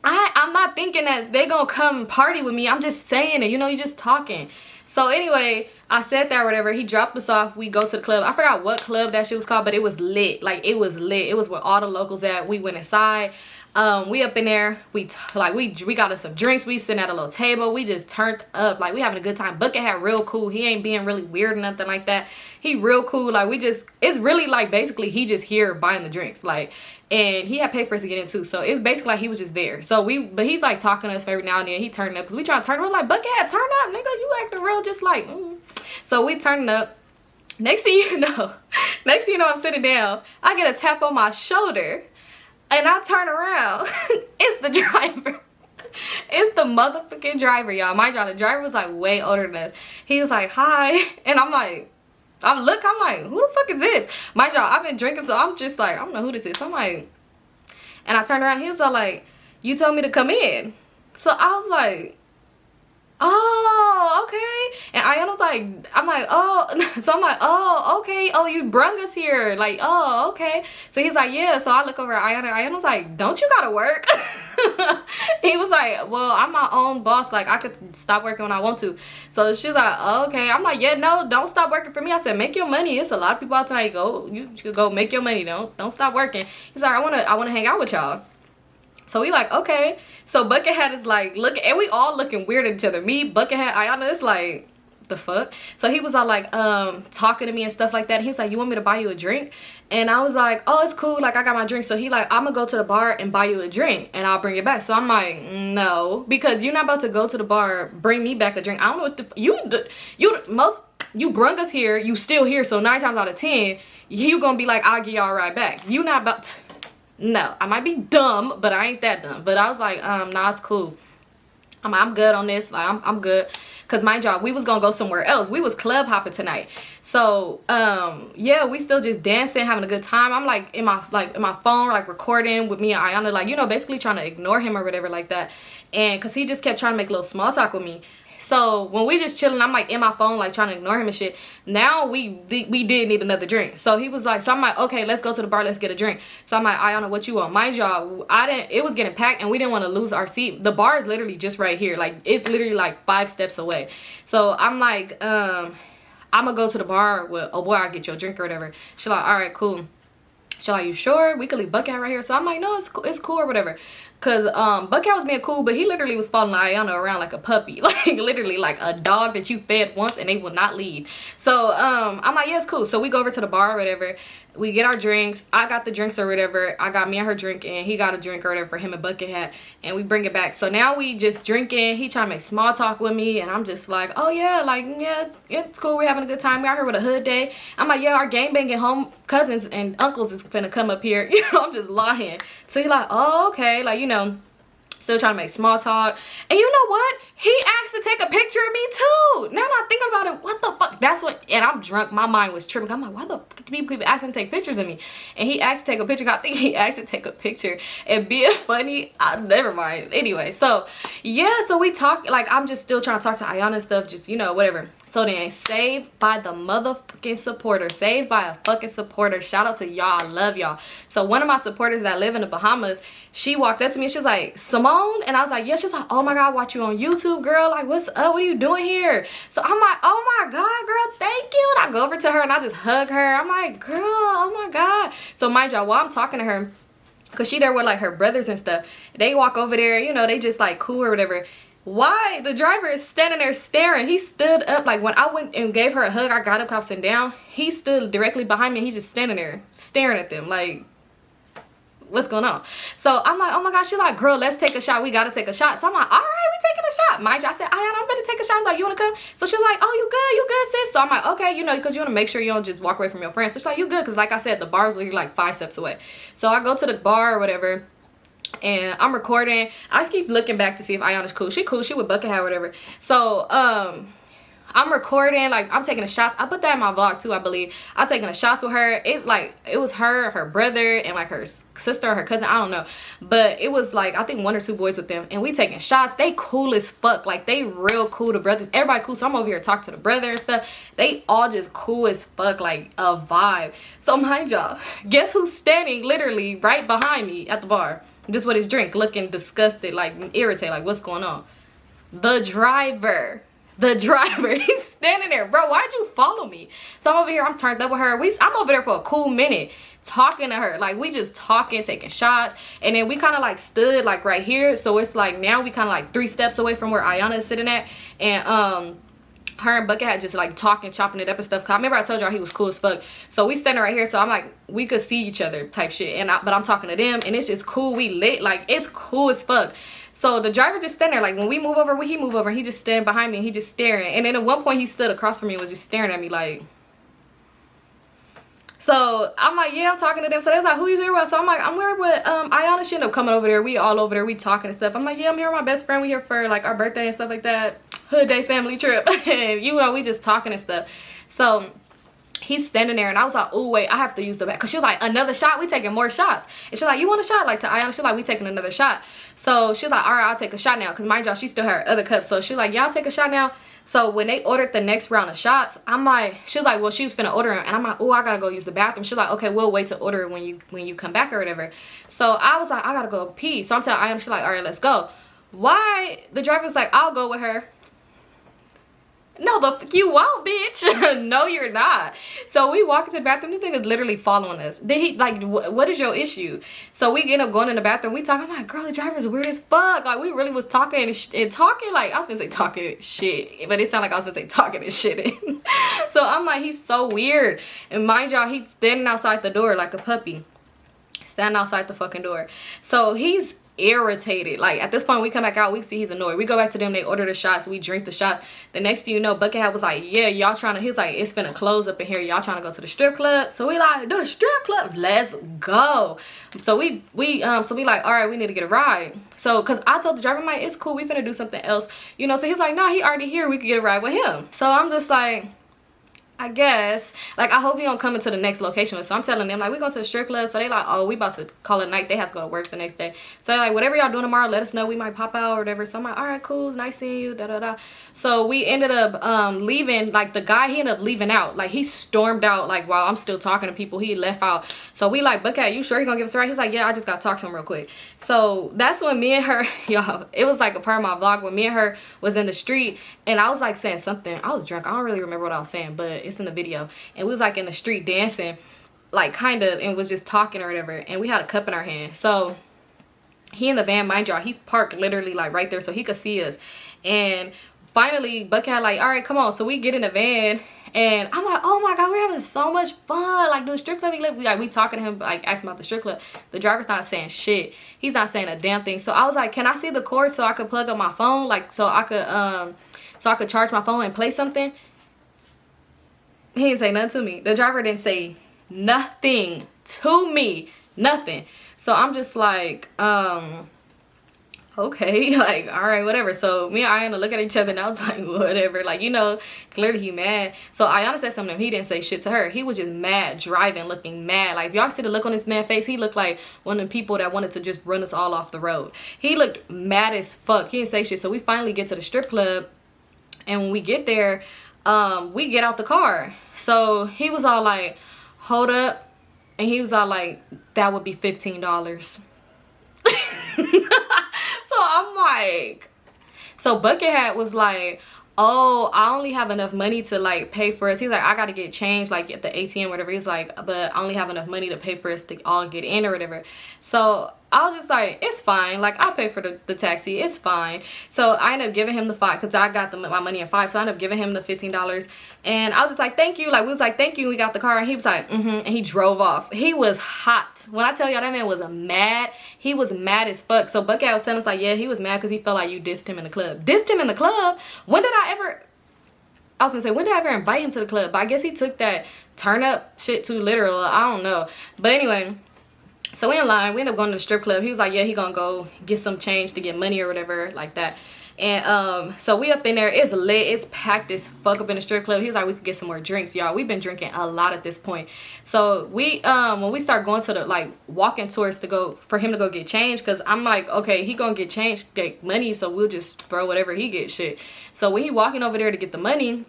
I'm not thinking that they gonna come party with me. I'm just saying it, you know, you just talking. So anyway, I said that or whatever. He dropped us off. We go to the club. I forgot what club that shit was called, but it was lit. Like, it was lit. It was where all the locals at. We went inside. We up in there. We got us some drinks. We sitting at a little table. We just turned up. Like, we having a good time. Bucket Hat real cool. He ain't being really weird or nothing like that. He real cool. Like, it's really like basically he just here buying the drinks. Like, and he had paid for us to get in too. So it's basically like he was just there. So but he's like talking to us every now and then. He turned up because we trying to turn him. We're like, Bucket Hat, turn up, nigga. You acting real just like, So we turning up. Next thing you know, I'm sitting down. I get a tap on my shoulder. And I turn around. It's the driver. It's the motherfucking driver, y'all. Mind y'all, the driver was like way older than us. He was like, hi. And I'm like, I'm like, who the fuck is this? Mind y'all, I've been drinking, so I'm just like, I don't know who this is. So I'm like, and I turned around. He was all like, you told me to come in. So I was like, oh, okay. And Ayana was like, I'm like, oh. So I'm like, oh, okay. Oh, you brung us here. Like, oh, okay. So he's like, yeah. So I look over at Ayana. Ayana was like, don't you gotta work? He was like, well, I'm my own boss. Like, I could stop working when I want to. So she's like, oh, okay. I'm like, yeah, no, don't stop working for me. I said, make your money. It's a lot of people out tonight. You could go make your money. Don't stop working. He's like, I wanna hang out with y'all. So we like, okay. So Bucket Hat is like, look, and we all looking weird at each other. Me, Bucket Hat, Ayana, it's like, the fuck? So he was all like, talking to me and stuff like that. He's like, you want me to buy you a drink? And I was like, oh, it's cool. Like, I got my drink. So he like, I'm gonna go to the bar and buy you a drink and I'll bring it back. So I'm like, no, because you're not about to go to the bar, bring me back a drink. I don't know what you brung us here. You still here. So 9 times out of 10, you gonna be like, I'll give y'all right back. You not about to. No, I might be dumb, but I ain't that dumb. But I was like, nah, it's cool. I'm good on this. Like, I'm good. Cause mind y'all, we was gonna go somewhere else. We was club hopping tonight. So yeah, we still just dancing, having a good time. I'm like in my phone, like recording with me and Ayana, like, you know, basically trying to ignore him or whatever like that. And cause he just kept trying to make a little small talk with me. So when we just chilling, I'm like in my phone, like trying to ignore him and shit. Now we did need another drink. So he was like, so I'm like, okay, let's go to the bar, let's get a drink. So I'm like, Ayana, what you want? Mind y'all, it was getting packed and we didn't want to lose our seat. The bar is literally just right here. Like it's literally like 5 steps away. So I'm like, I'm gonna go to the bar with, oh boy, I'll get you a drink or whatever. She's like, all right, cool. She's like, you sure? We could leave Buckhead right here. So I'm like, no, it's cool or whatever. Cause Buckhead was being cool, but he literally was following Ayana around like a puppy. Like literally like a dog that you fed once and they will not leave. So I'm like, yeah, it's cool. So we go over to the bar or whatever. We get our drinks. I got the drinks or whatever. I got me and her drink, and he got a drink or whatever for him and Buckethead, and we bring it back. So now we just drinking. He trying to make small talk with me, and I'm just like, oh yeah, like yeah, it's cool. We're having a good time. We out here with a hood day. I'm like, yeah, our gang banging home cousins and uncles is finna come up here. You know, I'm just lying. So he like, oh okay, like you know. Still trying to make small talk. And you know what? He asked to take a picture of me too. Now I'm thinking about it. What the fuck? That's what, and I'm drunk. My mind was tripping. I'm like, why the fuck do people keep asking to take pictures of me? And he asked to take a picture. I think he asked to take a picture. And being funny, never mind. Anyway, so yeah, so we talk, like I'm just still trying to talk to Ayana and stuff. Just, you know, whatever. So then, saved by the motherfucking supporter. Saved by a fucking supporter. Shout out to y'all. I love y'all. So one of my supporters that live in the Bahamas, she walked up to me and she was like, Symone? And I was like, yeah. She's like, oh my God, I watch you on YouTube, girl. Like, what's up? What are you doing here? So I'm like, oh my God, girl, thank you. And I go over to her and I just hug her. I'm like, girl, oh my God. So mind y'all, while I'm talking to her, because she there with like her brothers and stuff, they walk over there, you know, they just like cool or whatever. Why the driver is standing there staring? He stood up, like when I went and gave her a hug, I got up, I was sitting down. He stood directly behind me. He's just standing there staring at them like, what's going on? So I'm like, oh my gosh. She's like, girl, let's take a shot. We gotta take a shot. So I'm like, all right, we taking a shot. Mind you, I said, Ayana, I'm gonna take a shot. I'm like, you wanna come? So she's like, oh, you good, sis? So I'm like, okay, you know, because you wanna make sure you don't just walk away from your friends. So she's like, you good? Because like I said, the bar's literally like 5 steps away. So I go to the bar or whatever, and I'm recording. I keep looking back to see if Ayana's cool. She cool. She with Buckethead or whatever. So I'm recording, like I'm taking the shots. I put that in my vlog too, I believe. I'm taking the shots with her. It's like it was her brother, and like her sister, her cousin, I don't know. But it was like I think 1 or 2 boys with them, and we taking shots. They cool as fuck. Like they real cool. The brothers, everybody cool. So I'm over here talking to the brother and stuff. They all just cool as fuck, like a vibe. So mind y'all, guess who's standing literally right behind me at the bar? Just with his drink, looking disgusted, like irritated, like what's going on? The driver. He's standing there. Bro, why'd you follow me? So I'm over here, I'm turned up with her. I'm over there for a cool minute talking to her. Like we just talking, taking shots, and then we kind of like stood like right here. So it's like now we kind of like 3 steps away from where Ayana is sitting at, and her and Buckethead just like talking, chopping it up and stuff. Cause I remember I told y'all he was cool as fuck. So we standing right here. So I'm like, we could see each other type shit. But I'm talking to them, and it's just cool. We lit, like it's cool as fuck. So the driver just standing there, like when we move over, when he move over, he just standing behind me and he just staring. And then at one point he stood across from me and was just staring at me like. So I'm like, yeah, I'm talking to them. So they was like, who you here with? So I'm like, I'm here with Ayana. She ended up coming over there. We all over there. We talking and stuff. I'm like, yeah, I'm here with my best friend. We here for like our birthday and stuff like that. Hood day family trip. And you know, we just talking and stuff. So he's standing there and I was like, oh wait, I have to use the back. Cause she was like, another shot? We taking more shots. And she's like, you want a shot? Like to Ayana, she's like, we taking another shot. So she's like, all right, I'll take a shot now. Cause mind y'all, she still had her other cups. So she's like, y'all take a shot now. So when they ordered the next round of shots, I'm like, she's like, well, she was finna order them. And I'm like, oh, I gotta go use the bathroom. She's like, okay, we'll wait to order when you come back or whatever. So I was like, I gotta go pee. So I'm telling Ayana, she's like, all right, let's go. Why? The driver's like, I'll go with her. No, the fuck you won't, bitch. No, you're not. So we walk into the bathroom. This nigga's literally following us. Did he, like, what is your issue? So we end up going in the bathroom. We talking. I'm like, girl, the driver's weird as fuck. Like, we really was talking and talking. Like, I was gonna say talking shit, but it sounded like I was gonna say talking and shit. So I'm like, he's so weird. And mind y'all, he's standing outside the door like a puppy. Standing outside the fucking door. So he's irritated. Like at this point we come back out, we see he's annoyed. We go back to them, they order the shots, we drink the shots. The next thing you know, Buckethead was like, yeah, y'all trying to, he's like, it's finna close up in here, y'all trying to go to the strip club. So we like, the strip club, let's go. So we like, all right, we need to get a ride. So because I told the driver, I'm like, it's cool, we finna do something else, you know. So he's like, no, he already here, we could get a ride with him. So I'm just like, I guess. Like, I hope he don't come into the next location. So I'm telling them, like, we going to the strip club. So they like, oh, we about to call it night. They have to go to work the next day. So like, whatever y'all doing tomorrow, let us know. We might pop out or whatever. So I'm like, all right, cool. It's nice seeing you. Da da da. So we ended up leaving. Like, the guy, he ended up leaving out. Like, he stormed out. Like, while I'm still talking to people, he left out. So we like, Buckhead, you sure he gonna give us a ride? He's like, yeah, I just gotta talk to him real quick. So that's when me and her, y'all, it was like a part of my vlog when me and her was in the street, and I was like saying something. I was drunk. I don't really remember what I was saying, but it's in the video. And we was like in the street dancing, like kind of, and was just talking or whatever. And we had a cup in our hand. So he in the van, mind y'all, he's parked literally like right there so he could see us. And finally, Buckhead like, all right, come on. So we get in the van. And I'm like, oh my God, we're having so much fun. Like, the strip club we talking to him, like, asking about the strip club. The driver's not saying shit. He's not saying a damn thing. So I was like, can I see the cord so I could plug up my phone? Like, so I could charge my phone and play something? He didn't say nothing to me. The driver didn't say nothing to me. Nothing. So I'm just like, okay, like, all right, whatever. So me and Ayana look at each other and I was like, whatever, like, you know, clearly he mad. So Ayana said something to him. He didn't say shit to her. He was just mad, driving, looking mad. Like, if y'all see the look on this man's face, he looked like one of the people that wanted to just run us all off the road. He looked mad as fuck. He didn't say shit. So we finally get to the strip club, and when we get there, we get out the car. So he was all like, hold up, and he was all like, that would be $15. So I'm like, so Buckethead was like, oh, I only have enough money to like pay for us. He's like, I gotta get changed like at the ATM or whatever. He's like, but I only have enough money to pay for us to all get in or whatever. So I was just like, it's fine. Like, I'll pay for the taxi. It's fine. So I ended up giving him the $5 because I got my money in $5. So I ended up giving him the $15. And I was just like, thank you. Like, we was like, thank you. We got the car. And he was like, and he drove off. He was hot. When I tell y'all, that man was mad. He was mad as fuck. So Buckhead was telling us like, yeah, he was mad because he felt like you dissed him in the club. Dissed him in the club? When did I was gonna say, when did I ever invite him to the club? But I guess he took that turn up shit too literal. I don't know. But anyway, so we in line. We ended up going to the strip club. He was like, yeah, he gonna go get some change to get money or whatever like that. And so we up in there. It's lit. It's packed as fuck up in the strip club. He was like, we could get some more drinks, y'all. We've been drinking a lot at this point. So we when we start going to the like walking tours to go for him to go get changed, because I'm like, okay, he gonna get changed, get money, so we'll just throw whatever he gets shit. So when he walking over there to get the money,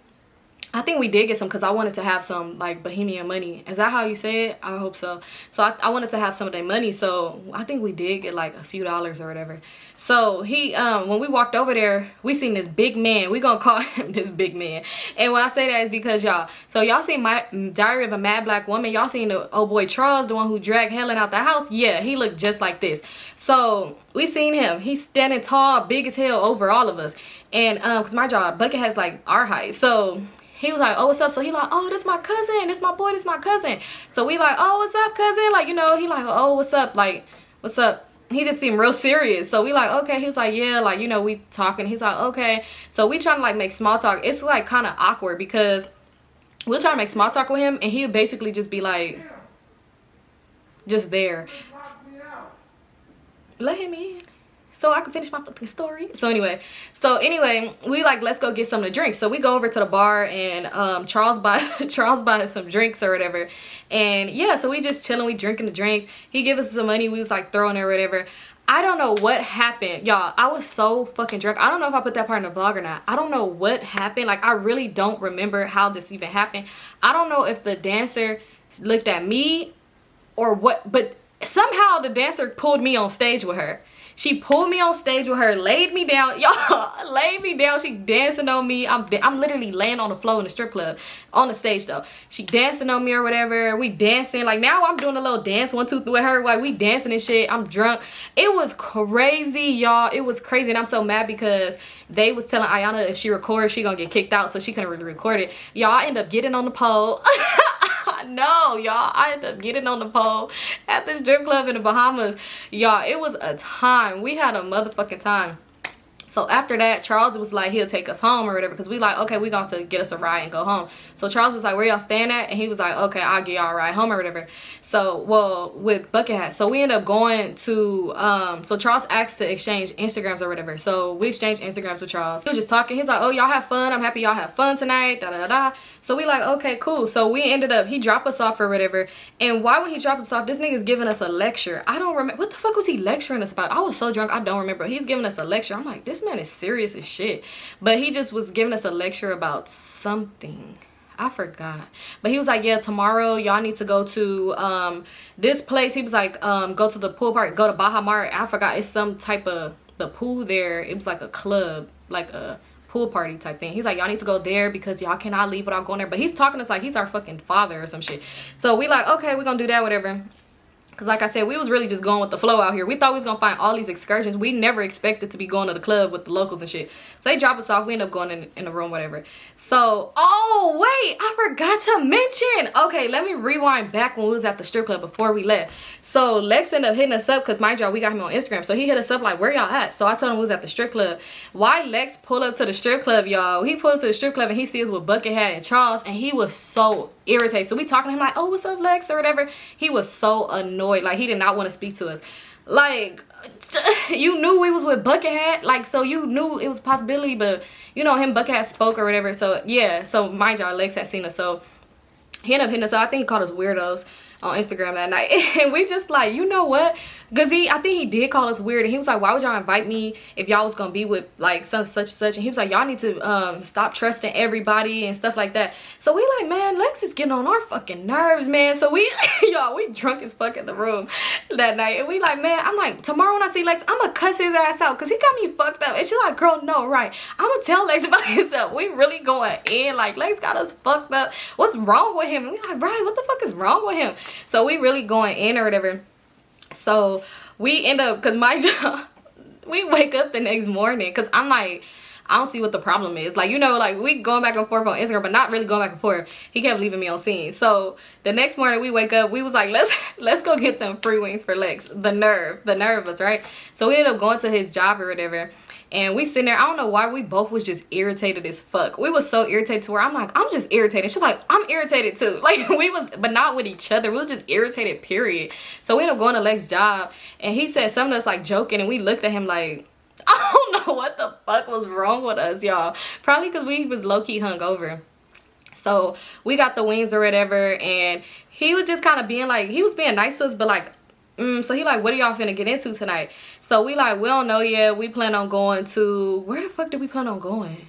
I think we did get some because I wanted to have some like Bohemian money. Is that how you say it? I hope so. So I wanted to have some of their money. So I think we did get like a few dollars or whatever. So he, when we walked over there, we seen this big man. We gonna call him this big man. And when I say that is because y'all, so y'all seen my Diary of a Mad Black Woman. Y'all seen the old boy Charles, the one who dragged Helen out the house? Yeah, he looked just like this. So we seen him. He's standing tall, big as hell over all of us. And cause my job, Bucket has like our height. So he was like, oh, what's up? So he like, oh, this my cousin. This my boy. This my cousin. So we like, oh, what's up, cousin? Like, you know, he like, oh, what's up? Like, what's up? He just seemed real serious. So we like, okay. He was like, yeah, like, you know, we talking. He's like, okay. So we trying to like make small talk. It's like kind of awkward because we'll try to make small talk with him and he'll basically just be like, just there. Let him in so I can finish my fucking story. So anyway, we like, let's go get something to drink. So we go over to the bar and Charles buys some drinks or whatever. And yeah, so we just chilling, we drinking the drinks. He give us some money, we was like throwing it or whatever. I don't know what happened, y'all. I was so fucking drunk. I don't know if I put that part in the vlog or not. I don't know what happened. Like, I really don't remember how this even happened. I don't know if the dancer looked at me or what, but somehow the dancer pulled me on stage with her. She pulled me on stage with her, laid me down. Y'all, laid me down. She dancing on me. I'm literally laying on the floor in the strip club. On the stage, though. She dancing on me or whatever. We dancing. Like, now I'm doing a little dance, 1, 2, 3 with her. Like, we dancing and shit. I'm drunk. It was crazy, y'all. It was crazy. And I'm so mad because they was telling Ayana if she records, she gonna get kicked out. So she couldn't really record it. Y'all, I end up getting on the pole. No, y'all, I ended up getting on the pole at the strip club in the Bahamas. Y'all, it was a time. We had a motherfucking time. So after that, Charles was like, he'll take us home or whatever, because we like, okay, we got to get us a ride and go home. So Charles was like, where y'all staying at? And he was like, okay, I'll get y'all a ride home or whatever. So, well, with Bucket Hat. So we ended up going to, so Charles asked to exchange Instagrams or whatever. So we exchanged Instagrams with Charles. He was just talking. He's like, oh, y'all have fun. I'm happy y'all have fun tonight. Da da da. So we like, okay, cool. So we ended up, he dropped us off or whatever. And why would he drop us off? This nigga's giving us a lecture. I don't remember. What the fuck was he lecturing us about? I was so drunk. I don't remember. He's giving us a lecture. I'm like, this man is serious as shit. But he just was giving us a lecture about something. I forgot. But he was like, yeah, tomorrow y'all need to go to this place. He was like, go to the pool park, go to Bahamas. I forgot. It's some type of the pool there. It was like a club, like a pool party type thing. He's like, y'all need to go there because y'all cannot leave without going there. But he's talking to us like he's our fucking father or some shit. So we like, okay, we're gonna do that, whatever. Because like I said, we was really just going with the flow out here. We thought we was going to find all these excursions. We never expected to be going to the club with the locals and shit. So they drop us off. We end up going in the room, whatever. So, oh, wait. I forgot to mention. Okay, let me rewind back when we was at the strip club before we left. So Lex ended up hitting us up because, mind y'all, we got him on Instagram. So he hit us up like, where y'all at? So I told him we was at the strip club. Why Lex pulled up to the strip club, y'all? He pulled up to the strip club and he sees us with Bucket Hat and Charles. And he was so irritated. So we talking to him like, oh, what's up, Lex, or whatever. He was so annoyed. Like, he did not want to speak to us. Like, you knew we was with Bucket Hat, like, so you knew it was a possibility, but you know him, Bucket Hat spoke or whatever. So yeah, so mind y'all, Lex had seen us. So he ended up hitting us up. I think he called us weirdos on Instagram that night. And we just like, you know what? Because I think he did call us weird. And he was like, why would y'all invite me if y'all was going to be with like such and such? And he was like, y'all need to stop trusting everybody and stuff like that. So we like, man, Lex is getting on our fucking nerves, man. So we, y'all, we drunk as fuck in the room that night. And we like, man, I'm like, tomorrow when I see Lex, I'm going to cuss his ass out because he got me fucked up. And she's like, girl, no, right. I'm going to tell Lex about himself. We really going in. Like, Lex got us fucked up. What's wrong with him? And we like, right, what the fuck is wrong with him? So we really going in or whatever. So we end up, because my job, we wake up the next morning because I'm like, I don't see what the problem is. Like, you know, like we going back and forth on Instagram, but not really going back and forth. He kept leaving me on scene. So the next morning we wake up, we was like, let's go get them free wings for Lex. The nerve of us, right? So we ended up going to his job or whatever. And we sitting there, I don't know why, we both was just irritated as fuck. We was so irritated to where I'm like, I'm just irritated. She's like, I'm irritated too. Like, we was, but not with each other. We was just irritated, period. So we ended up going to Lex's job. And he said something that's like joking. And we looked at him like, I don't know what the fuck was wrong with us, y'all. Probably because we was low-key hungover. So we got the wings or whatever. And he was just kind of being like, he was being nice to us, but like, so he like, what are y'all finna get into tonight? So we like, we don't know yet. We plan on going to, where the fuck did we plan on going?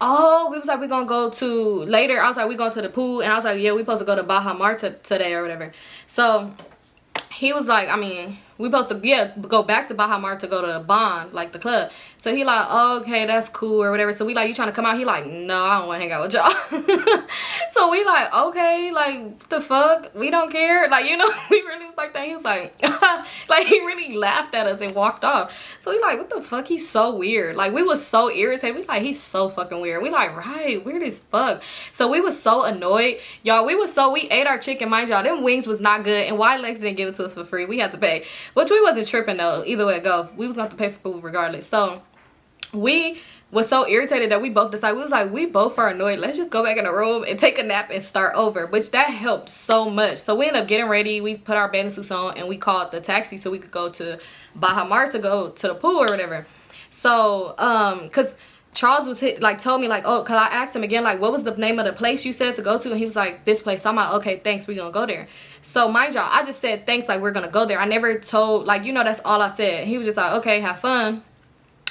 Oh, we was like, we gonna go to later. I was like, we going to the pool. And I was like, yeah, we supposed to go to Bahamas today or whatever. So he was like, I mean, we supposed to, yeah, go back to Bahamas to go to Bond, like the club. So he like, oh, okay, that's cool or whatever. So we like, you trying to come out? He like, no, I don't want to hang out with y'all. So we like, okay, like, what the fuck? We don't care. Like, you know, we really was like that. He was like, like, he really laughed at us and walked off. So we like, what the fuck? He's so weird. Like, we was so irritated. We like, he's so fucking weird. We like, right, weird as fuck. So we was so annoyed. Y'all, we ate our chicken. Mind y'all, them wings was not good. And why Lex didn't give it to us for free? We had to pay. Which we wasn't tripping though. Either way it go. We was going to have to pay for food regardless. So we was so irritated that we both decided, we was like, we both are annoyed. Let's just go back in the room and take a nap and start over. Which that helped so much. So we ended up getting ready. We put our bathing suits on and we called the taxi so we could go to Bahamas to go to the pool or whatever. So, cause Charles was told me like, oh, cause I asked him again, like, what was the name of the place you said to go to? And he was like, this place. So I'm like, okay, thanks, we're gonna go there. So mind y'all, I just said thanks, like we're gonna go there. I never told, like, you know, that's all I said. He was just like, okay, have fun.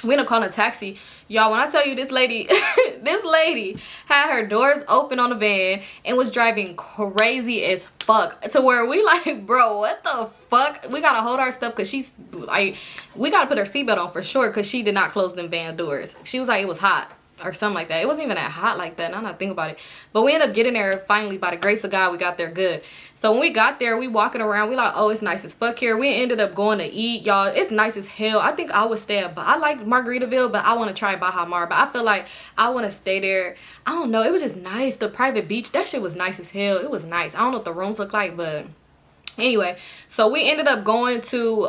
We ended up calling a taxi. Y'all, when I tell you this lady, this lady had her doors open on the van and was driving crazy as fuck. To where we like, bro, what the fuck? We gotta hold our stuff because she's like, we gotta put her seatbelt on for sure because she did not close them van doors. She was like, it was hot or something like that. It wasn't even that hot like that. Now that I think about it. But we ended up getting there finally. By the grace of God, we got there good. So when we got there, we walking around. We like, oh, it's nice as fuck here. We ended up going to eat, y'all. It's nice as hell. I think I would stay at, but I like Margaritaville, but I want to try Bahamas. But I feel like I want to stay there. I don't know. It was just nice. The private beach, that shit was nice as hell. It was nice. I don't know what the rooms look like, but anyway. So we ended up going to,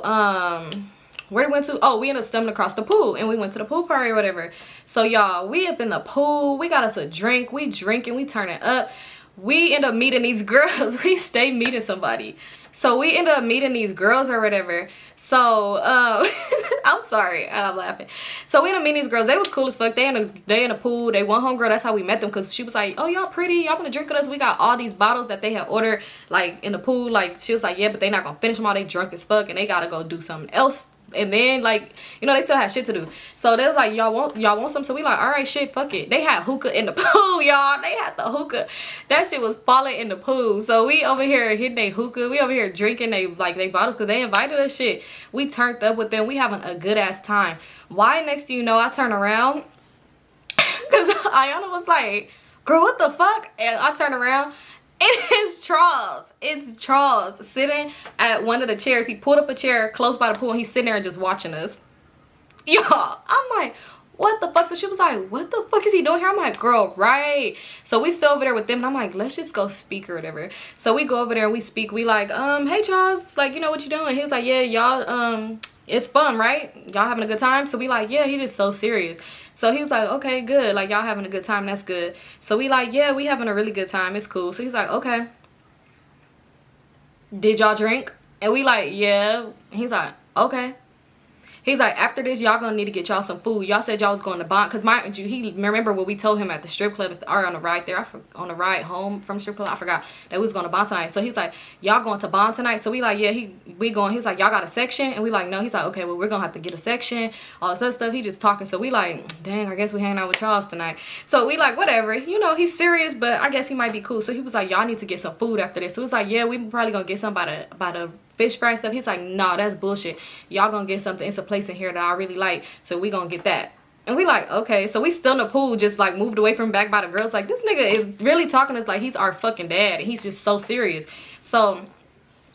where we went to, oh, we ended up stumbling across the pool, and we went to the pool party or whatever. So y'all, we up in the pool, we got us a drink, we drinking, we turning up. We end up meeting these girls. We stay meeting somebody. So we ended up meeting these girls or whatever. So I'm sorry, I'm laughing. So we ended up meeting these girls. They was cool as fuck. They in the pool. They one homegirl. That's how we met them, because she was like, oh, y'all pretty, y'all want to drink with us? We got all these bottles that they had ordered like in the pool. Like she was like, yeah, but they not gonna finish them all. They drunk as fuck and they gotta go do something else. And then, like, you know, they still had shit to do. So they was like, y'all want some? So we like, all right, shit, fuck it. They had hookah in the pool, y'all. They had the hookah. That shit was falling in the pool. So we over here hitting they hookah. We over here drinking they bottles, because they invited us. Shit, we turned up with them. We having a good ass time. Why, next thing you know, I turn around, because Ayana was like, girl, what the fuck? And I turn around, it is Charles. It's Charles sitting at one of the chairs. He pulled up a chair close by the pool, and he's sitting there and just watching us. Y'all, I'm like, what the fuck? So she was like, what the fuck is he doing here? I'm like, girl, right. So we still over there with them, and I'm like, let's just go speak or whatever. So we go over there and we speak. We like, hey Charles, like, you know what you doing? He was like, yeah, y'all, it's fun, right? Y'all having a good time? So we like, yeah. He just so serious. So he was like, okay, good. Like, y'all having a good time. That's good. So we like, yeah, we having a really good time. It's cool. So he's like, okay. Did y'all drink? And we like, yeah. He's like, okay. He's like, after this, y'all gonna need to get y'all some food. Y'all said y'all was going to bond. Because mind you, he remember what we told him at the strip club, or on the ride there, on the ride home from strip club. I forgot that we was going to bond tonight. So he's like, y'all going to bond tonight? So we like, yeah, we going. He's like, y'all got a section? And we like, no. He's like, okay, well, we're going to have to get a section. All this other stuff. He just talking. So we like, dang, I guess we hanging out with Charles tonight. So we like, whatever. You know, he's serious, but I guess he might be cool. So he was like, y'all need to get some food after this. So it was like, yeah, we probably going to get some by the fish fry and stuff. He's like, nah, that's bullshit. Y'all gonna get something. It's a place in here that I really like, so we gonna get that. And we like, okay. So we still in the pool, just like moved away from back by the girls. Like, this nigga is really talking to us like he's our fucking dad, and he's just so serious. So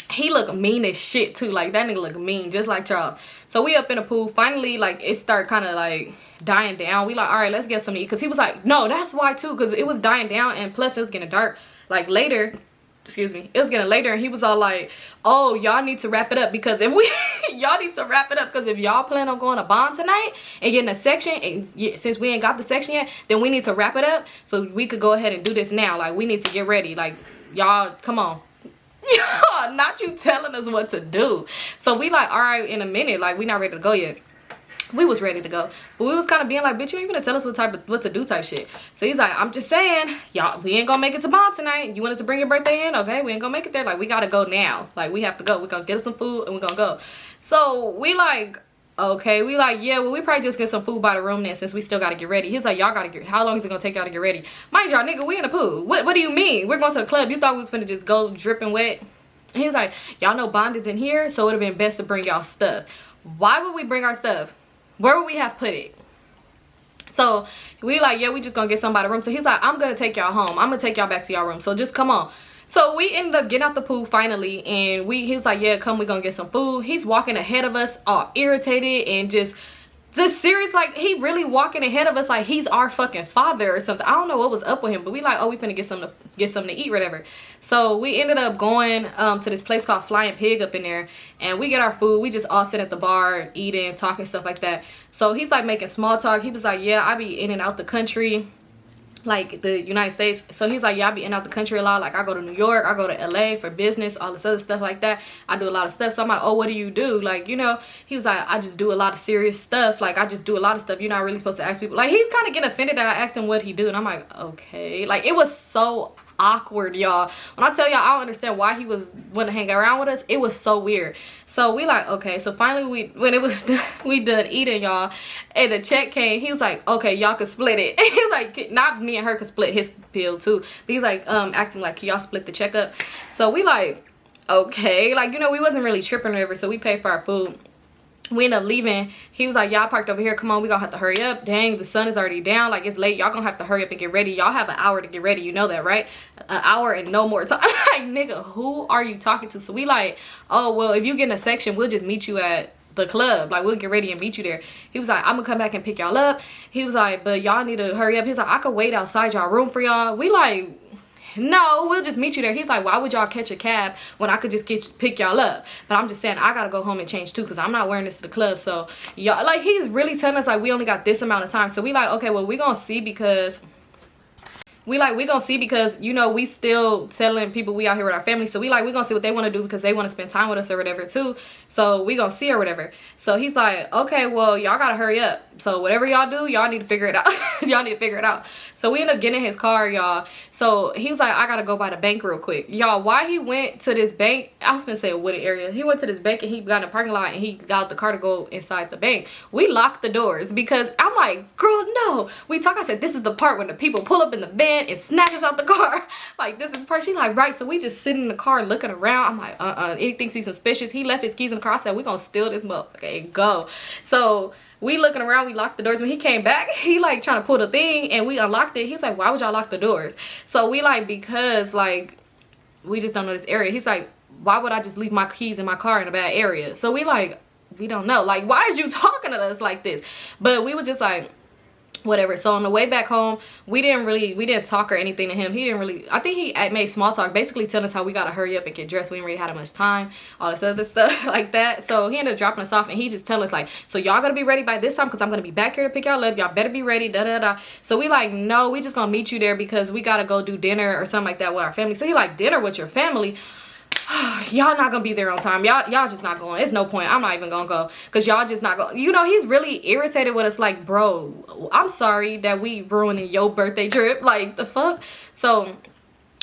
he look mean as shit too. Like, that nigga look mean, just like Charles. So we up in the pool. Finally, like, it started kind of like dying down. We like, all right, let's get some to eat. Because he was like, no, that's why too, because it was dying down, and plus it was getting dark. Like, later, excuse me, it was getting later, and he was all like, oh, y'all need to wrap it up, because if we y'all need to wrap it up, because if y'all plan on going to bond tonight and getting a section, and since we ain't got the section yet, then we need to wrap it up so we could go ahead and do this now. Like, we need to get ready. Like, y'all, come on. Y'all, not you telling us what to do. So we like, all right, in a minute, like, we not ready to go yet. We was ready to go, but we was kind of being like, bitch, you ain't gonna tell us what to do type shit. So he's like, I'm just saying, y'all, we ain't gonna make it to bond tonight. You wanted to bring your birthday in? Okay, we ain't gonna make it there. Like, we gotta go now. Like, we have to go. We gonna get us some food and we gonna go. So we like, okay, we like, yeah, well, we probably just get some food by the room then, since we still gotta get ready. He's like, y'all gotta get, how long is it gonna take y'all to get ready? Mind y'all, nigga, we in the pool. What do you mean? We're going to the club. You thought we was finna just go dripping wet? And he's like, y'all know bond is in here, so it would have been best to bring y'all stuff. Why would we bring our stuff? Where would we have put it? So we like, yeah, we just gonna get somebody a room. So he's like, I'm gonna take y'all home. I'm gonna take y'all back to y'all room. So just come on. So we ended up getting out the pool finally, and he's like, yeah, come, we gonna get some food. He's walking ahead of us, all irritated and just serious. Like, he really walking ahead of us like he's our fucking father or something. I don't know what was up with him, but we like, oh, we finna get something to eat, whatever. So we ended up going to this place called Flying Pig up in there, and we get our food. We just all sit at the bar eating, talking, stuff like that. So he's like making small talk. He was like, yeah, I be in and out the country, like the United States. So he's like, yeah, I be in and out the country a lot. Like, I go to New York, I go to LA for business, all this other stuff like that. I do a lot of stuff. So I'm like, oh, what do you do? Like, you know, he was like, I just do a lot of serious stuff. Like, I just do a lot of stuff. You're not really supposed to ask people. Like, he's kind of getting offended that I asked him what he do. And I'm like, okay. Like, it was so awkward, y'all. When I tell y'all, I don't understand why he was wanting to hang around with us. It was so weird. So we like, okay. So finally, when it was we done eating, y'all, and the check came. He was like, okay, y'all can split it. He was like, not me and her could split his bill too. But he's like, acting like, can y'all split the check up? So we like, okay, like, you know, we wasn't really tripping or whatever. So we paid for our food. We ended up leaving. He was like, y'all parked over here. Come on, we gonna have to hurry up. Dang, the sun is already down. Like, it's late. Y'all gonna have to hurry up and get ready. Y'all have an hour to get ready. You know that, right? An hour and no more time. I'm like, nigga, who are you talking to? So we like, oh, well, if you get in a section, we'll just meet you at the club. Like, we'll get ready and meet you there. He was like, I'm gonna come back and pick y'all up. He was like, but y'all need to hurry up. He was like, I could wait outside y'all room for y'all. We like, no, we'll just meet you there. He's like, why would y'all catch a cab when I could just pick y'all up? But I'm just saying, I gotta go home and change too, because I'm not wearing this to the club. So y'all, like, he's really telling us like we only got this amount of time. So we like, okay, well, we gonna see, because we gonna see, because you know we still telling people we out here with our family. So we gonna see what they want to do, because they want to spend time with us or whatever too. So we gonna see or whatever. So he's like, okay, well, y'all gotta hurry up. So whatever y'all do, y'all need to figure it out. Y'all need to figure it out. So we end up getting in his car, y'all. So he was like, I gotta go by the bank real quick, y'all. Why he went to this bank, I was gonna say a wooded area. He went to this bank and he got in the parking lot and he got out the car to go inside the bank. We locked the doors, because I'm like, girl, no. I said, this is the part when the people pull up in the van and snatch us out the car. Like, this is the part. She's like, right. So we just sitting in the car looking around. I'm like, anything seems suspicious. He left his keys in the car. I said, we gonna steal this motherfucker and go. So we looking around, we locked the doors. When he came back, he like trying to pull the thing and we unlocked it. He's like, why would y'all lock the doors? So we like, because like we just don't know this area. He's like, why would I just leave my keys in my car in a bad area? So we like, we don't know. Like, why is you talking to us like this? But we were just like, whatever. So on the way back home, we didn't talk or anything to him. He didn't really, I think he made small talk, basically telling us how we gotta hurry up and get dressed. We didn't really have that much time, all this other stuff like that. So he ended up dropping us off and he just telling us like, so y'all gotta be ready by this time, because I'm gonna be back here to pick y'all up. Y'all better be ready, da da da. So we like, no, we just gonna meet you there because we gotta go do dinner or something like that with our family. So he like, dinner with your family? Y'all not gonna be there on time. Y'all just not going. It's no point. I'm not even gonna go, because y'all just not going. You know, he's really irritated with us. Like, bro, I'm sorry that we ruining your birthday trip. Like, the fuck? So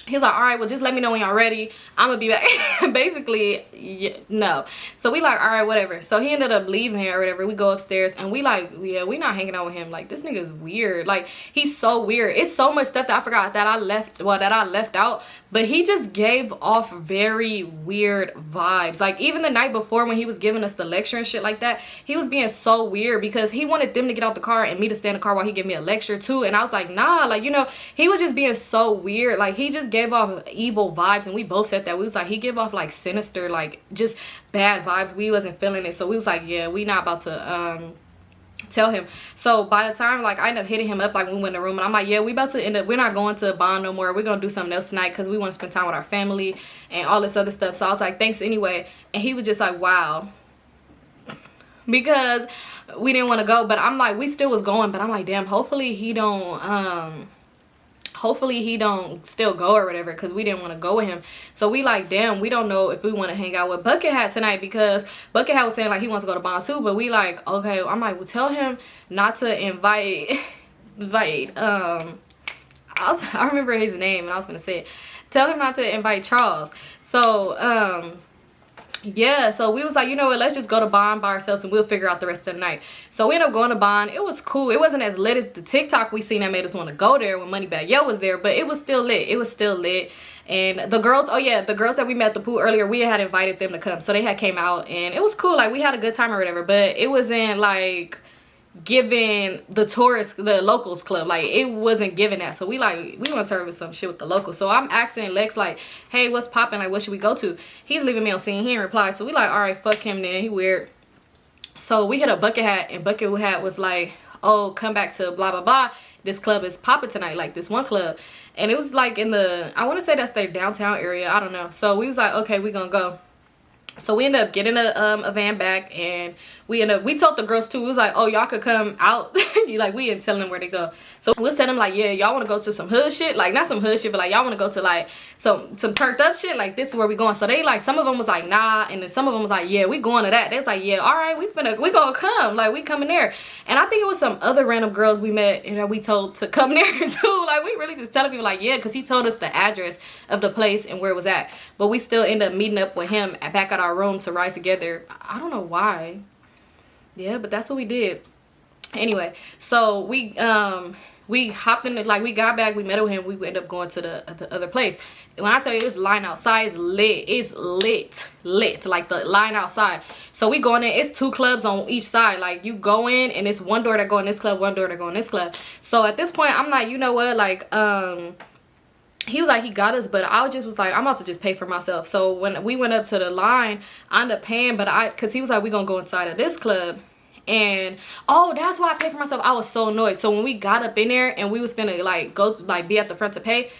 he's like, all right, well, just let me know when y'all ready. I'm gonna be back. Basically, yeah, no. So we like, all right, whatever. So he ended up leaving here or whatever. We go upstairs and we like, yeah, we not hanging out with him. Like, this nigga's weird. Like, he's so weird. It's so much stuff that I forgot that I left out. But he just gave off very weird vibes. Like, even the night before when he was giving us the lecture and shit like that, he was being so weird, because he wanted them to get out the car and me to stay in the car while he gave me a lecture too. And I was like, nah, like, you know, he was just being so weird. Like, he just gave off evil vibes, and we both said that. We was like, he gave off like sinister, like just bad vibes. We wasn't feeling it. So we was like, yeah, we not about to tell him. So by the time like I ended up hitting him up, like when we went in the room, and I'm like, yeah, we about to end up, we're not going to bond no more. We're gonna do something else tonight, because we want to spend time with our family and all this other stuff. So I was like, thanks anyway. And he was just like, wow, because we didn't want to go. But I'm like, we still was going, but I'm like, damn, hopefully he don't still go or whatever, because we didn't want to go with him. So we like, damn, we don't know if we want to hang out with Bucket Hat tonight, because Bucket Hat was saying like he wants to go to Bond too. But we like, okay, I'm like, well, tell him not to invite I remember his name and I was gonna say it. Tell him not to invite Charles. So yeah, so we was like, you know what, let's just go to Bond by ourselves and we'll figure out the rest of the night. So we ended up going to Bond. It was cool. It wasn't as lit as the TikTok we seen that made us want to go there when Moneybag Yo was there, but it was still lit. It was still lit. And the girls, oh yeah, the girls that we met at the pool earlier, we had invited them to come. So they had came out and it was cool. Like, we had a good time or whatever, but it wasn't like giving the tourists, the locals club, like it wasn't giving that. So we want to turn with some shit with the locals. So I'm asking Lex like, hey, what's popping? Like, what should we go to? He's leaving me on scene. He didn't reply. So we like, all right, fuck him then, he weird. So we hit a Bucket Hat, and Bucket Hat was like, oh, come back to blah blah blah, this club is popping tonight, like this one club. And it was like in the, I want to say that's their downtown area, I don't know. So we was like, okay, we gonna go. So we ended up getting a van back, and we told the girls too. We was like, oh, y'all could come out. Like, we didn't tell them where to go. So we'll tell them like, yeah, y'all want to go to some hood shit, like not some hood shit, but like y'all want to go to like some turned up shit, like this is where we going. So they like, some of them was like, nah, and then some of them was like, yeah, we going to that. They was like, yeah, all right, we gonna come, like we coming there. And I think it was some other random girls we met and that we told to come there too. Like, we really just telling people like, yeah, because he told us the address of the place and where it was at. But we still end up meeting up with him back at our room to ride together. I don't know why. Yeah, but that's what we did. Anyway, so we hopped in, like we got back, we met with him, we ended up going to the other place. When I tell you, this line outside is lit. It's lit, like the line outside. So we going in, it's 2 clubs on each side. Like, you go in and it's one door that go in this club, one door that go in this club. So at this point, I'm like, you know what, like he was like, he got us, but I just was like, I'm about to just pay for myself. So when we went up to the line, I ended up paying, but because he was like, we gonna go inside of this club. And oh, that's why I paid for myself. I was so annoyed. So when we got up in there and we was finna like go to, like be at the front to pay,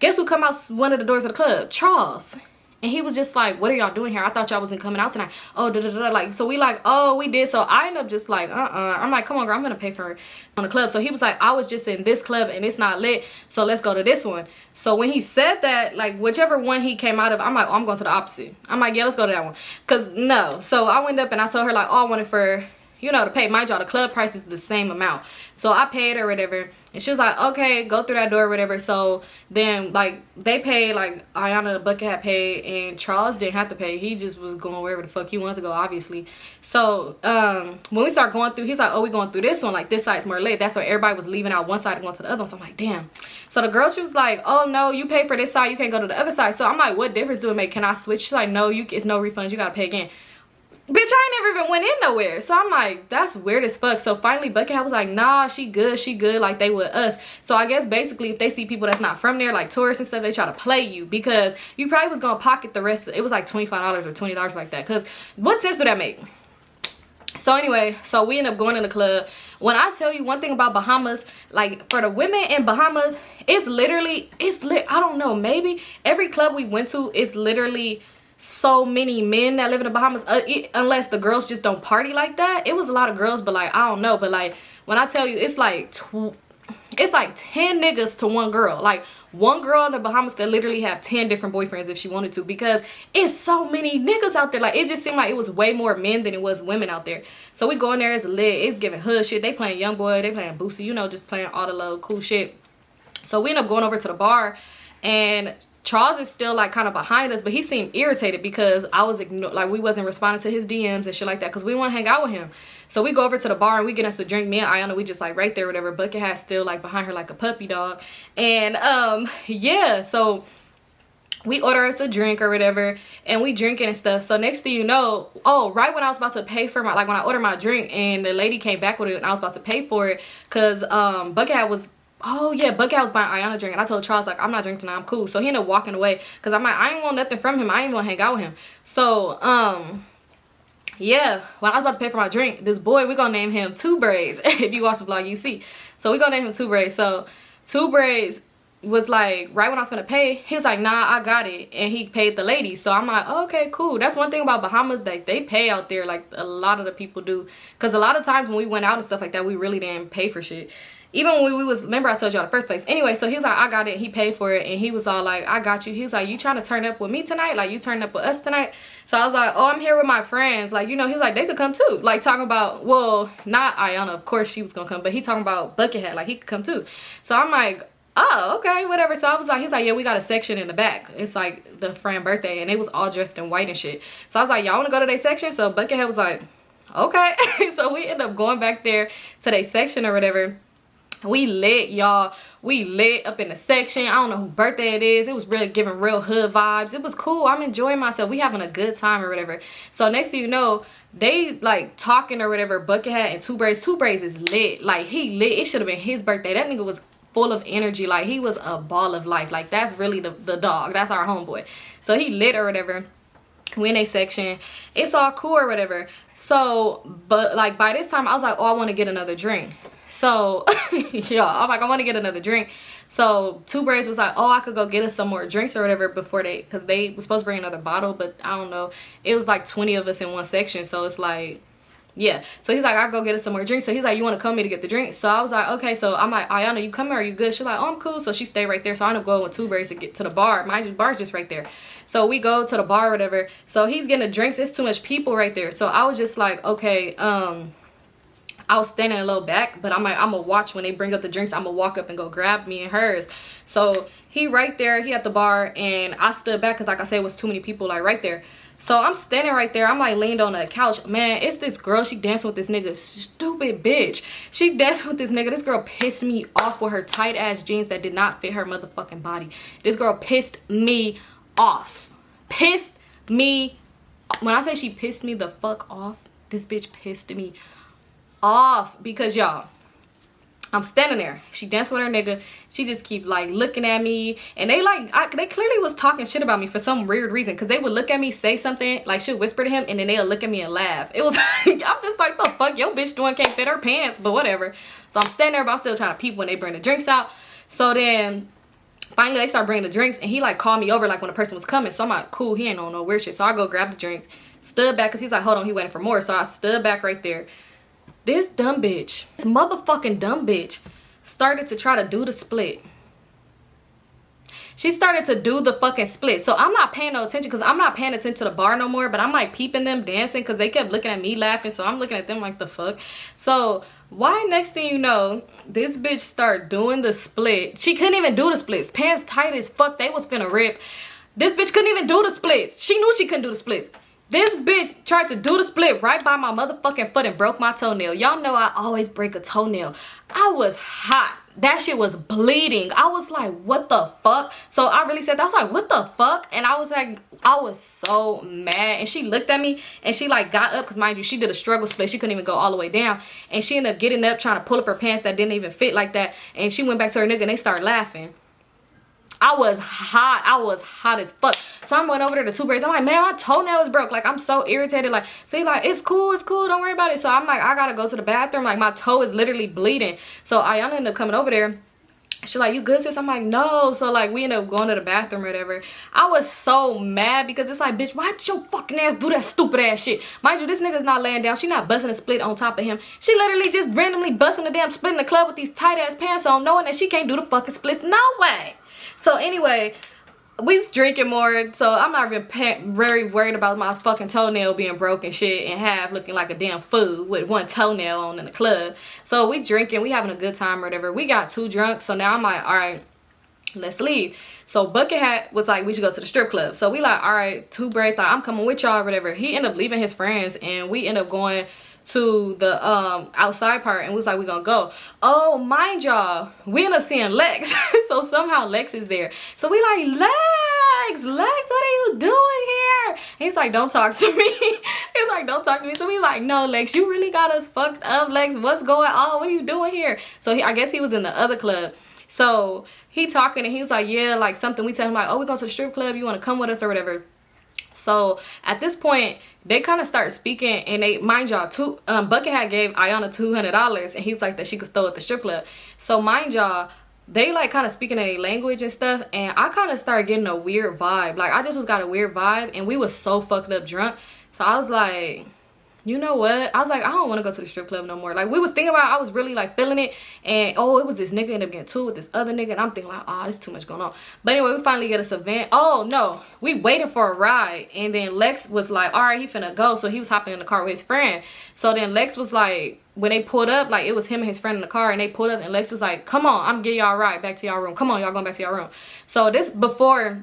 Guess who come out one of the doors of the club? Charles. And he was just like, what are y'all doing here? I thought y'all wasn't coming out tonight. Oh, like, so we like, oh, we did. So I end up just like, I'm like, come on, girl, I'm gonna pay for it on the club. So he was like, I was just in this club and it's not lit, so let's go to this one. So when he said that, like, whichever one he came out of, I'm like, oh, I'm going to the opposite. I'm like, yeah, let's go to that one. Cause no. So I went up and I told her like, oh, I wanted for, you know, to pay. Mind y'all, the club price is the same amount. So I paid her or whatever. And she was like, okay, go through that door or whatever. So then, like, they paid, like, Ayana the bucket had paid. And Charles didn't have to pay. He just was going wherever the fuck he wanted to go, obviously. So when we start going through, he's like, oh, we going through this one. Like, this side's more lit. That's why everybody was leaving out one side and going to the other one. So I'm like, damn. So the girl, she was like, oh, no, you pay for this side. You can't go to the other side. So I'm like, what difference do it make? Can I switch? She's like, no, it's no refunds. You got to pay again. Bitch, I ain't never even went in nowhere. So I'm like, that's weird as fuck. So finally Buckethead was like, nah, she good, like they with us. So I guess basically if they see people that's not from there, like tourists and stuff, they try to play you, because you probably was gonna pocket the rest. It was like $25 or $20 like that, because what sense do that make? So anyway, so we end up going in the club. When I tell you one thing about Bahamas, like for the women in Bahamas, it's lit. I don't know, maybe every club we went to is literally so many men that live in the Bahamas, unless the girls just don't party like that. It was a lot of girls, but like, I don't know, but like when I tell you, it's like 10 niggas to one girl. Like one girl in the Bahamas could literally have 10 different boyfriends if she wanted to, because it's so many niggas out there. Like it just seemed like it was way more men than it was women out there. So we go in there, it's lit, it's giving hood shit. They playing Young Boy, they playing Boosie, you know, just playing all the little cool shit. So we end up going over to the bar, and Charles is still like kind of behind us, but he seemed irritated because I was like we wasn't responding to his DMs and shit like that, because we want to hang out with him. So we go over to the bar and we get us a drink. Me and Ayana, we just like right there, whatever. Bucket has still like behind her like a puppy dog. And yeah, so we order us a drink or whatever, and we drinking and stuff. So next thing you know, oh, right when I was about to pay for my, like when I ordered my drink and the lady came back with it and I was about to pay for it, because Bucket was, oh yeah, Bucket was buying Ayana a drink, and I told Charles like, I'm not drinking tonight, I'm cool. So he ended up walking away, because I'm like, I ain't want nothing from him, I ain't want to hang out with him. So yeah, when I was about to pay for my drink, this boy, we're gonna name him Two Braids. If you watch the vlog, you see. So we're gonna name him Two Braids. So Two Braids was like, right when I was gonna pay, he was like, nah, I got it, and he paid the lady. So I'm like, oh, okay, cool. That's one thing about Bahamas, like they pay out there, like a lot of the people do, because a lot of times when we went out and stuff like that, we really didn't pay for shit. Even when we was, remember I told y'all the first place. Anyway, so he was like, I got it. He paid for it. And he was all like, I got you. He was like, you trying to turn up with me tonight? Like, you turning up with us tonight? So I was like, oh, I'm here with my friends. Like, you know, he was like, they could come too. Like, talking about, well, not Ayana. Of course she was going to come. But he talking about Buckethead. Like, he could come too. So I'm like, oh, okay, whatever. So I was like, he's like, yeah, we got a section in the back. It's like the friend birthday. And they was all dressed in white and shit. So I was like, y'all want to go to their section? So Buckethead was like, okay. So we ended up going back there to their section or whatever. We lit, y'all. We lit up in the section. I don't know whose birthday it is. It was really giving real hood vibes. It was cool. I'm enjoying myself. We having a good time or whatever. So next thing you know, they like talking or whatever. Buckethead and Two Braids. Two Braids is lit. Like he lit. It should have been his birthday. That nigga was full of energy. Like he was a ball of life. Like that's really the dog. That's our homeboy. So he lit or whatever. We in a section. It's all cool or whatever. So, but like by this time I was like, oh, I want to get another drink. So yeah, I'm like, I want to get another drink. So Two Braids was like, oh, I could go get us some more drinks or whatever before they, because they was supposed to bring another bottle, but I don't know, it was like 20 of us in one section. So it's like, yeah. So he's like, I'll go get us some more drinks. So he's like, you want to come here to get the drinks? So I was like, okay. So I'm like, Ayana, you coming? Are you good? She's like, oh, I'm cool. So she stayed right there. So I ended up going with Two Braids to get to the bar. My bar's just right there. So we go to the bar or whatever. So he's getting the drinks. It's too much people right there. So I was just like, okay, I was standing a little back, but I'm like, I'm gonna watch when they bring up the drinks. I'm gonna walk up and go grab me and hers. So he right there, he at the bar, and I stood back because like I said, it was too many people like right there. So I'm standing right there. I'm like leaned on the couch. Man, it's this girl. She dancing with this nigga. Stupid bitch. She dancing with this nigga. This girl pissed me off with her tight ass jeans that did not fit her motherfucking body. This girl pissed me off. Pissed me. When I say she pissed me the fuck off, this bitch pissed me off, because y'all, I'm standing there. She danced with her nigga. She just keep like looking at me, and they like they clearly was talking shit about me for some weird reason, because they would look at me, say something, like she'll whisper to him, and then they'll look at me and laugh. It was like, I'm just like, the fuck your bitch doing, can't fit her pants, but whatever. So I'm standing there, but I'm still trying to peep when they bring the drinks out. So then finally they start bringing the drinks, and he like called me over like when the person was coming. So I'm like, cool, he ain't on no weird shit. So I go grab the drinks, stood back, because he's like, hold on, he waiting for more. So I stood back right there. This dumb bitch, this motherfucking dumb bitch, started to try to do the split. She started to do the fucking split. So I'm not paying no attention, because I'm not paying attention to the bar no more. But I'm like peeping them dancing, because they kept looking at me laughing. So I'm looking at them like, the fuck. So why, next thing you know, this bitch start doing the split. She couldn't even do the splits. Pants tight as fuck. They was finna rip. This bitch couldn't even do the splits. She knew she couldn't do the splits. This bitch tried to do the split right by my motherfucking foot and broke my toenail. Y'all know I always break a toenail. I was hot. That shit was bleeding. I was like, what the fuck? So I really said that. I was like, what the fuck? And I was like, I was so mad. And she looked at me and she like got up, because mind you, she did a struggle split. She couldn't even go all the way down. And she ended up getting up trying to pull up her pants that didn't even fit like that. And she went back to her nigga and they started laughing. I was hot. I was hot as fuck. So I'm going over there to two braids. I'm like, man, my toenail is broke. Like, I'm so irritated. Like, so he's like, it's cool. Don't worry about it. So I'm like, I gotta go to the bathroom. Like, my toe is literally bleeding. So Ayana ended up coming over there. She's like, you good, sis? I'm like, no. So like, we ended up going to the bathroom or whatever. I was so mad, because it's like, bitch, why did your fucking ass do that stupid ass shit? Mind you, this nigga's not laying down. She not busting a split on top of him. She literally just randomly busting the damn split in the club with these tight ass pants on, knowing that she can't do the fucking splits. No way. So anyway, we was drinking more, so I'm not even very worried about my fucking toenail being broken shit in half, looking like a damn fool with one toenail on in the club. So we drinking, we having a good time or whatever. We got too drunk, so now I'm like, all right, let's leave. So Bucket Hat was like, we should go to the strip club. So we like, all right, two braids, like, I'm coming with y'all or whatever. He ended up leaving his friends, and we ended up going to the outside part, and was like, we gonna go. Oh, mind y'all, we end up seeing Lex. So somehow Lex is there. So we like, Lex, what are you doing here? And he's like, don't talk to me. He's like, don't talk to me. So we like, no, Lex, you really got us fucked up, Lex. What's going on? What are you doing here? So I guess he was in the other club. So he talking, and he was like, yeah, like something. We tell him like, oh, we're going to the strip club, you want to come with us or whatever. So at this point, they kind of start speaking, and they, mind y'all, Bucket Hat gave Ayana $200, and he's like that she could throw at the strip club. So mind y'all, they like kind of speaking in a language and stuff, and I kind of started getting a weird vibe. Like, I just got a weird vibe, and we was so fucked up drunk. So I was like, you know what? I was like, I don't want to go to the strip club no more. Like, we was thinking about it, I was really like feeling it. And oh, it was this nigga ended up getting two with this other nigga. And I'm thinking like, oh, it's too much going on. But anyway, we finally get us a van. Oh no, we waited for a ride. And then Lex was like, all right, he finna go. So he was hopping in the car with his friend. So then Lex was like, when they pulled up, like it was him and his friend in the car, and they pulled up, and Lex was like, come on, I'm getting y'all a ride back to y'all room. Come on, y'all going back to y'all room. So this before,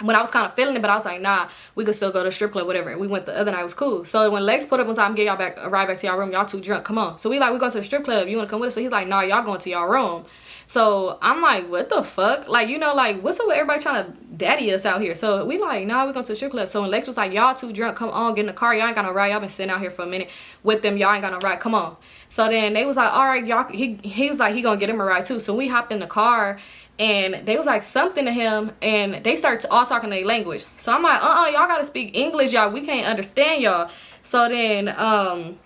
when I was kind of feeling it, but I was like, nah, we could still go to the strip club, whatever. We went the other night, it was cool. So when Lex put up on time, get y'all back, a ride back to y'all room, y'all too drunk, come on. So we like, we going to the strip club, you want to come with us? So he's like, nah, y'all going to y'all room. So I'm like, what the fuck? Like, you know, like, what's up with everybody trying to daddy us out here? So we like, nah, we going to the strip club. So when Lex was like, y'all too drunk, come on, get in the car, y'all ain't got no ride, y'all been sitting out here for a minute with them, y'all ain't got no ride, come on. So then they was like, all right, y'all, he was like, he gonna get him a ride too. So we hopped in the car, and they was like something to him, and they start all talking their language. So I'm like, y'all gotta speak English, y'all, we can't understand y'all. So then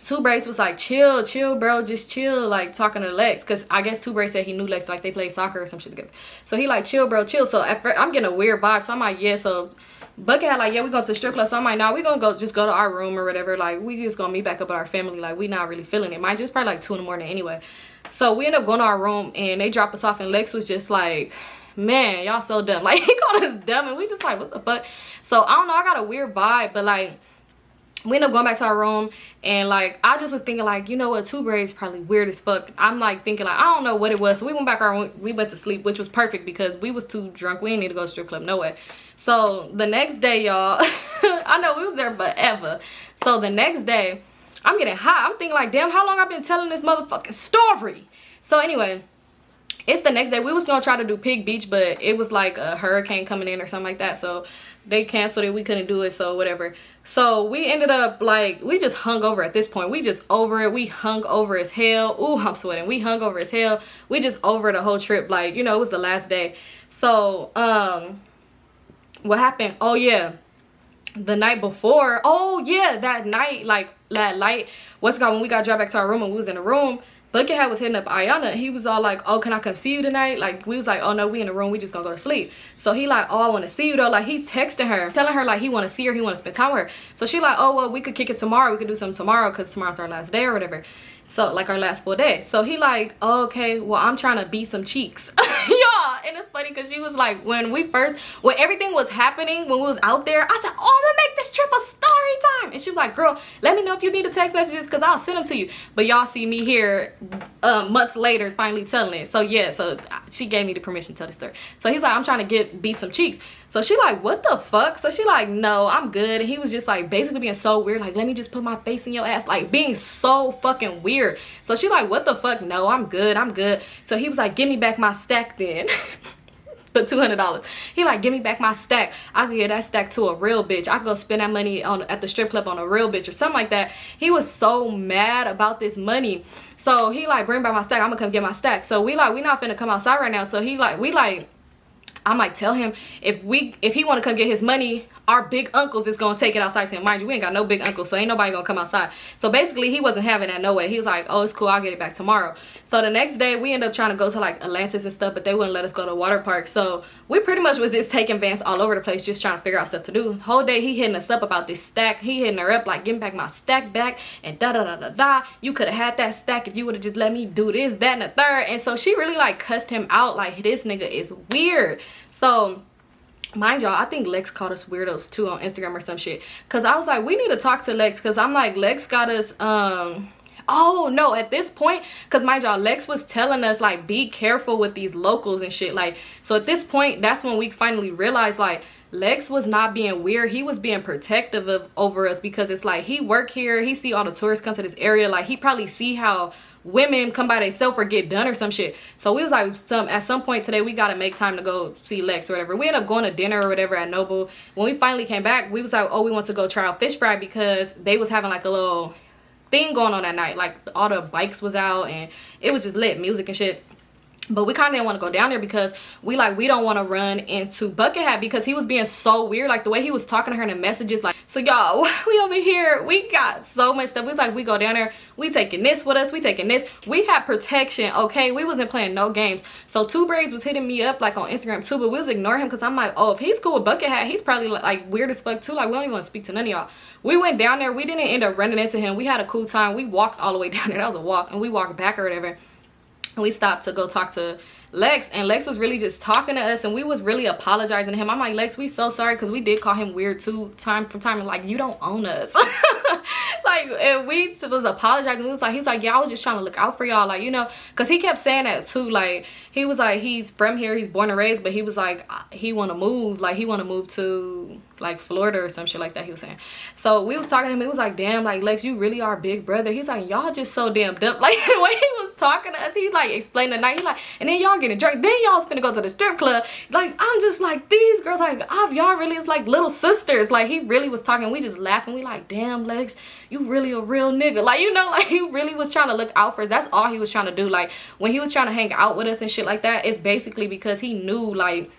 Two Braids was like, chill bro, just chill, like talking to Lex, because I guess Two Braids said he knew Lex, like they played soccer or some shit together. So he like, chill bro, chill. So at first I'm getting a weird vibe. So I'm like, yeah. So Bucket had like, yeah, we going to the strip club. So I'm like, nah, we gonna just go to our room or whatever. Like, we just gonna meet back up with our family. Like, we not really feeling it. Mind you, it's probably like 2 in the morning anyway. So we ended up going to our room, and they dropped us off, and Lex was just like, man, y'all so dumb. Like, he called us dumb, and we just like, what the fuck? So I don't know, I got a weird vibe, but like, we ended up going back to our room, and like, I just was thinking like, you know what, Two Braids probably weird as fuck. I'm like thinking like, I don't know what it was. So we went back our room, we went to sleep, which was perfect because we was too drunk. We didn't need to go to strip club, no way. So the next day, y'all, I know we was there forever. So the next day, I'm getting hot. I'm thinking like, damn, how long I've been telling this motherfucking story? So anyway, it's the next day. We was gonna try to do Pig Beach, but it was like a hurricane coming in or something like that. So they canceled it. We couldn't do it, so whatever. So we ended up like, we just hung over at this point. We just over it. We hung over as hell. Ooh, I'm sweating. We hung over as hell. We just over the whole trip. Like, you know, it was the last day. So what happened? Oh yeah, the night before. Oh yeah, that night, like that night, what's it called, when we got dropped back to our room and we was in the room, Buckethead was hitting up Ayana. He was all like, oh, can I come see you tonight? Like, we was like, oh no, we in the room, we just gonna go to sleep. So he like, oh, I want to see you though. Like, he's texting her, telling her like he want to see her, he want to spend time with her. So she like, oh well, we could kick it tomorrow, we could do something tomorrow because tomorrow's our last day or whatever. So like our last full day. So he like, oh, okay, well, I'm trying to beat some cheeks. Yeah, and it's funny because she was like, when everything was happening, when we was out there, I said, oh, I'm gonna make this trip a story time. And she was like, girl, let me know if you need the text messages because I'll send them to you. But y'all see me here months later finally telling it. So yeah, so she gave me the permission to tell the story. So he's like, I'm trying to beat some cheeks. So she like, what the fuck? So she like, no, I'm good. And he was just like basically being so weird, like, let me just put my face in your ass, like being so fucking weird. So she like, what the fuck? No, I'm good, I'm good. So he was like, give me back my stack then. The $200. He like, give me back my stack. I could get that stack to a real bitch. I could go spend that money at the strip club on a real bitch or something like that. He was so mad about this money. So he like, bring back my stack. I'm gonna come get my stack. So we not finna come outside right now. So he like, I might tell him if he want to come get his money, our big uncles is gonna take it outside to him. Mind you, we ain't got no big uncles, so ain't nobody gonna come outside. So basically he wasn't having that no way. He was like, oh, it's cool, I'll get it back tomorrow. So the next day we ended up trying to go to like Atlantis and stuff, but they wouldn't let us go to a water park. So we pretty much was just taking Vans all over the place, just trying to figure out stuff to do. The whole day he hitting us up about this stack. He hitting her up like, give me back my stack back and da da da da da. You could have had that stack if you would have just let me do this, that, and the third. And so she really like cussed him out like, this nigga is weird. So mind y'all, I think Lex called us weirdos too on Instagram or some shit, because I was like, we need to talk to Lex, because I'm like, Lex got us oh no, at this point, because mind y'all, Lex was telling us like, be careful with these locals and shit. Like, so at this point, that's when we finally realized like Lex was not being weird. He was being protective over us, because it's like he work here, he see all the tourists come to this area, like he probably see how women come by themselves or get done or some shit. So we was like, at some point today, we got to make time to go see Lex or whatever. We ended up going to dinner or whatever at Noble. When we finally came back, we was like, oh, we want to go try out fish fry, because they was having like a little thing going on that night. Like all the bikes was out and it was just lit, music and shit. But we kind of didn't want to go down there because we don't want to run into Buckethead, because he was being so weird. Like the way he was talking to her in the messages, like, so y'all, we over here, we got so much stuff. We was like, we go down there, we taking this with us, we taking this. We had protection, okay? We wasn't playing no games. So Two Braids was hitting me up like on Instagram too, but we was ignoring him because I'm like, oh, if he's cool with Buckethead, he's probably like weird as fuck too. Like we don't even want to speak to none of y'all. We went down there, we didn't end up running into him. We had a cool time. We walked all the way down there. That was a walk, and we walked back or whatever. And we stopped to go talk to Lex, and Lex was really just talking to us, and we was really apologizing to him. I'm like, Lex, we so sorry, because we did call him weird too time from time, and like, you don't own us. Like, and we was apologizing. He's like, yeah, I was just trying to look out for y'all, like, you know, because he kept saying that too. Like, he was like, he's from here, he's born and raised, but he was like, he want to move, like, he want to move to like Florida or some shit like that, he was saying. So we was talking to him. He was like, damn, like, Lex, you really are big brother. He's like, y'all just so damn dumb. Like the way he was talking to us, he like explained the night. He like, and then y'all getting drunk, then y'all's finna go to the strip club. Like, I'm just like, these girls, like, y'all really is like little sisters. Like, he really was talking. We just laughing. We like, damn, Lex, you really a real nigga. Like, you know, like, he really was trying to look out for us. That's all he was trying to do. Like, when he was trying to hang out with us and shit like that, it's basically because he knew, like,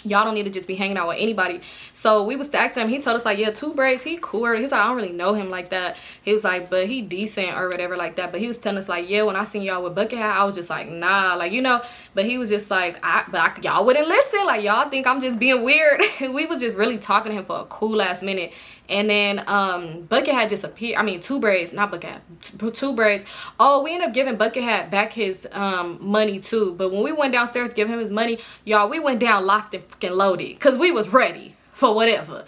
y'all don't need to just be hanging out with anybody. So we was asking him. He told us like, yeah, Two Braids, he cool. He's like, I don't really know him like that. He was like, but he decent or whatever like that. But he was telling us like, yeah, when I seen y'all with Buckethead, I was just like, nah, like, you know. But he was just like, y'all wouldn't listen. Like, y'all think I'm just being weird. We was just really talking to him for a cool last minute. And then Buckethead just appeared. I mean, Two Braids, not Buckethead, Two Braids. Oh, we ended up giving Buckethead back his money too. But when we went downstairs to give him his money, y'all, we went down locked and fucking loaded, because we was ready for whatever.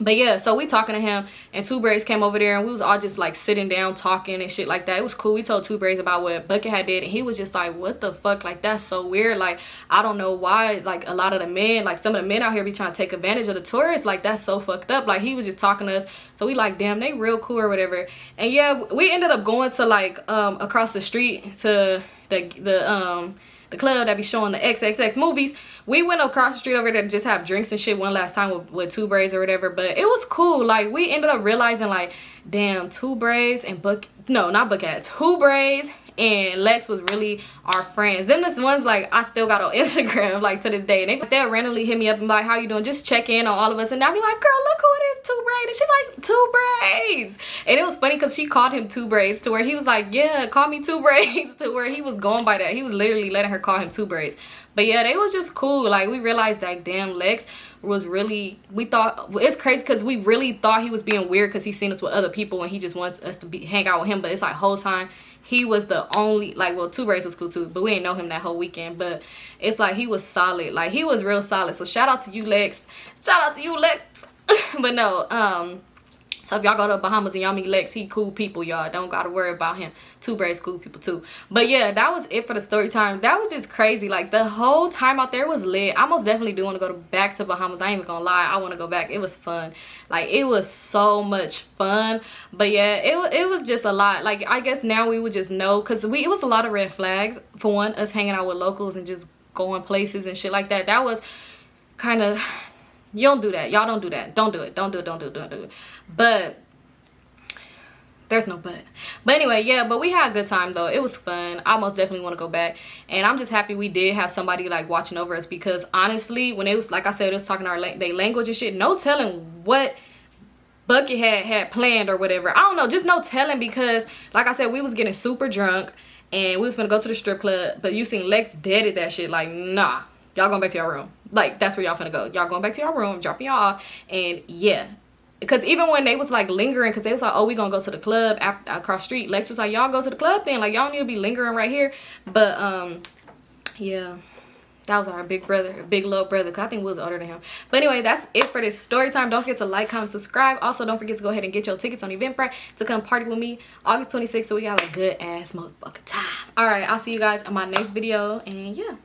But yeah, so we talking to him, and Two Braids came over there, and we was all just like sitting down talking and shit like that. It was cool. We told Two Braids about what Buckethead did, and he was just like, what the fuck? Like, that's so weird. Like, I don't know why, like, a lot of the men, like, some of the men out here be trying to take advantage of the tourists. Like, that's so fucked up. Like, he was just talking to us. So we like, damn, they real cool or whatever. And yeah, we ended up going to like across the street to the club that be showing the XXX movies. We went across the street over there to just have drinks and shit one last time with Two Braids or whatever. But it was cool. Like, we ended up realizing like, damn, Two Braids and not Buckethead, Two Braids and Lex was really our friends. Them the ones like I still got on Instagram like to this day, and they'll randomly hit me up and be like, how you doing, just check in on all of us, and I'll be like, girl, look who it is, Two Braids. And she's like, Two Braids. And it was funny because she called him Two Braids, to where he was like, yeah, call me Two Braids, to where he was going by that. He was literally letting her call him Two Braids. But yeah, they was just cool. Like, we realized that damn Lex was really, we thought, it's crazy because we really thought he was being weird because he seen us with other people and he just wants us to hang out with him. But it's like whole time he was the only, like, well, Two Braids was cool too, but we didn't know him that whole weekend. But it's like he was solid. Like, he was real solid. So shout out to you, Lex. Shout out to you, Lex. But no, so if y'all go to Bahamas and y'all meet Lex, he cool people, y'all. Don't gotta worry about him. Two Braids cool people too. But yeah, that was it for the story time. That was just crazy. Like, the whole time out there was lit. I most definitely do want to go back to Bahamas. I ain't even gonna lie. I want to go back. It was fun. Like, it was so much fun. But yeah, it was just a lot. Like, I guess now we would just know, because it was a lot of red flags. For one, us hanging out with locals and just going places and shit like that. That was kind of... You don't do that. Y'all don't do that. Don't do it. Don't do it. Don't do it. Don't do it. But there's no but. But anyway, yeah, but we had a good time though. It was fun. I most definitely want to go back. And I'm just happy we did have somebody like watching over us, because honestly, when it was, like I said, it was talking our they language and shit, no telling what Bucket had planned or whatever. I don't know, just no telling, because like I said, we was getting super drunk and we was gonna go to the strip club, but you seen Lex deaded that shit like, nah, y'all going back to your room. Like, that's where y'all finna go. Y'all going back to your room, dropping y'all off. And yeah, because even when they was like lingering, because they was like, oh, we gonna go to the club across the street, Lex was like, y'all go to the club then, like, y'all need to be lingering right here. But yeah, that was our big brother, big little brother, because I think we was older than him. But anyway, that's it for this story time. Don't forget to like, comment, subscribe. Also, don't forget to go ahead and get your tickets on Eventbrite to come party with me August 26th, so we have a good ass motherfucking time. All right, I'll see you guys in my next video, and yeah.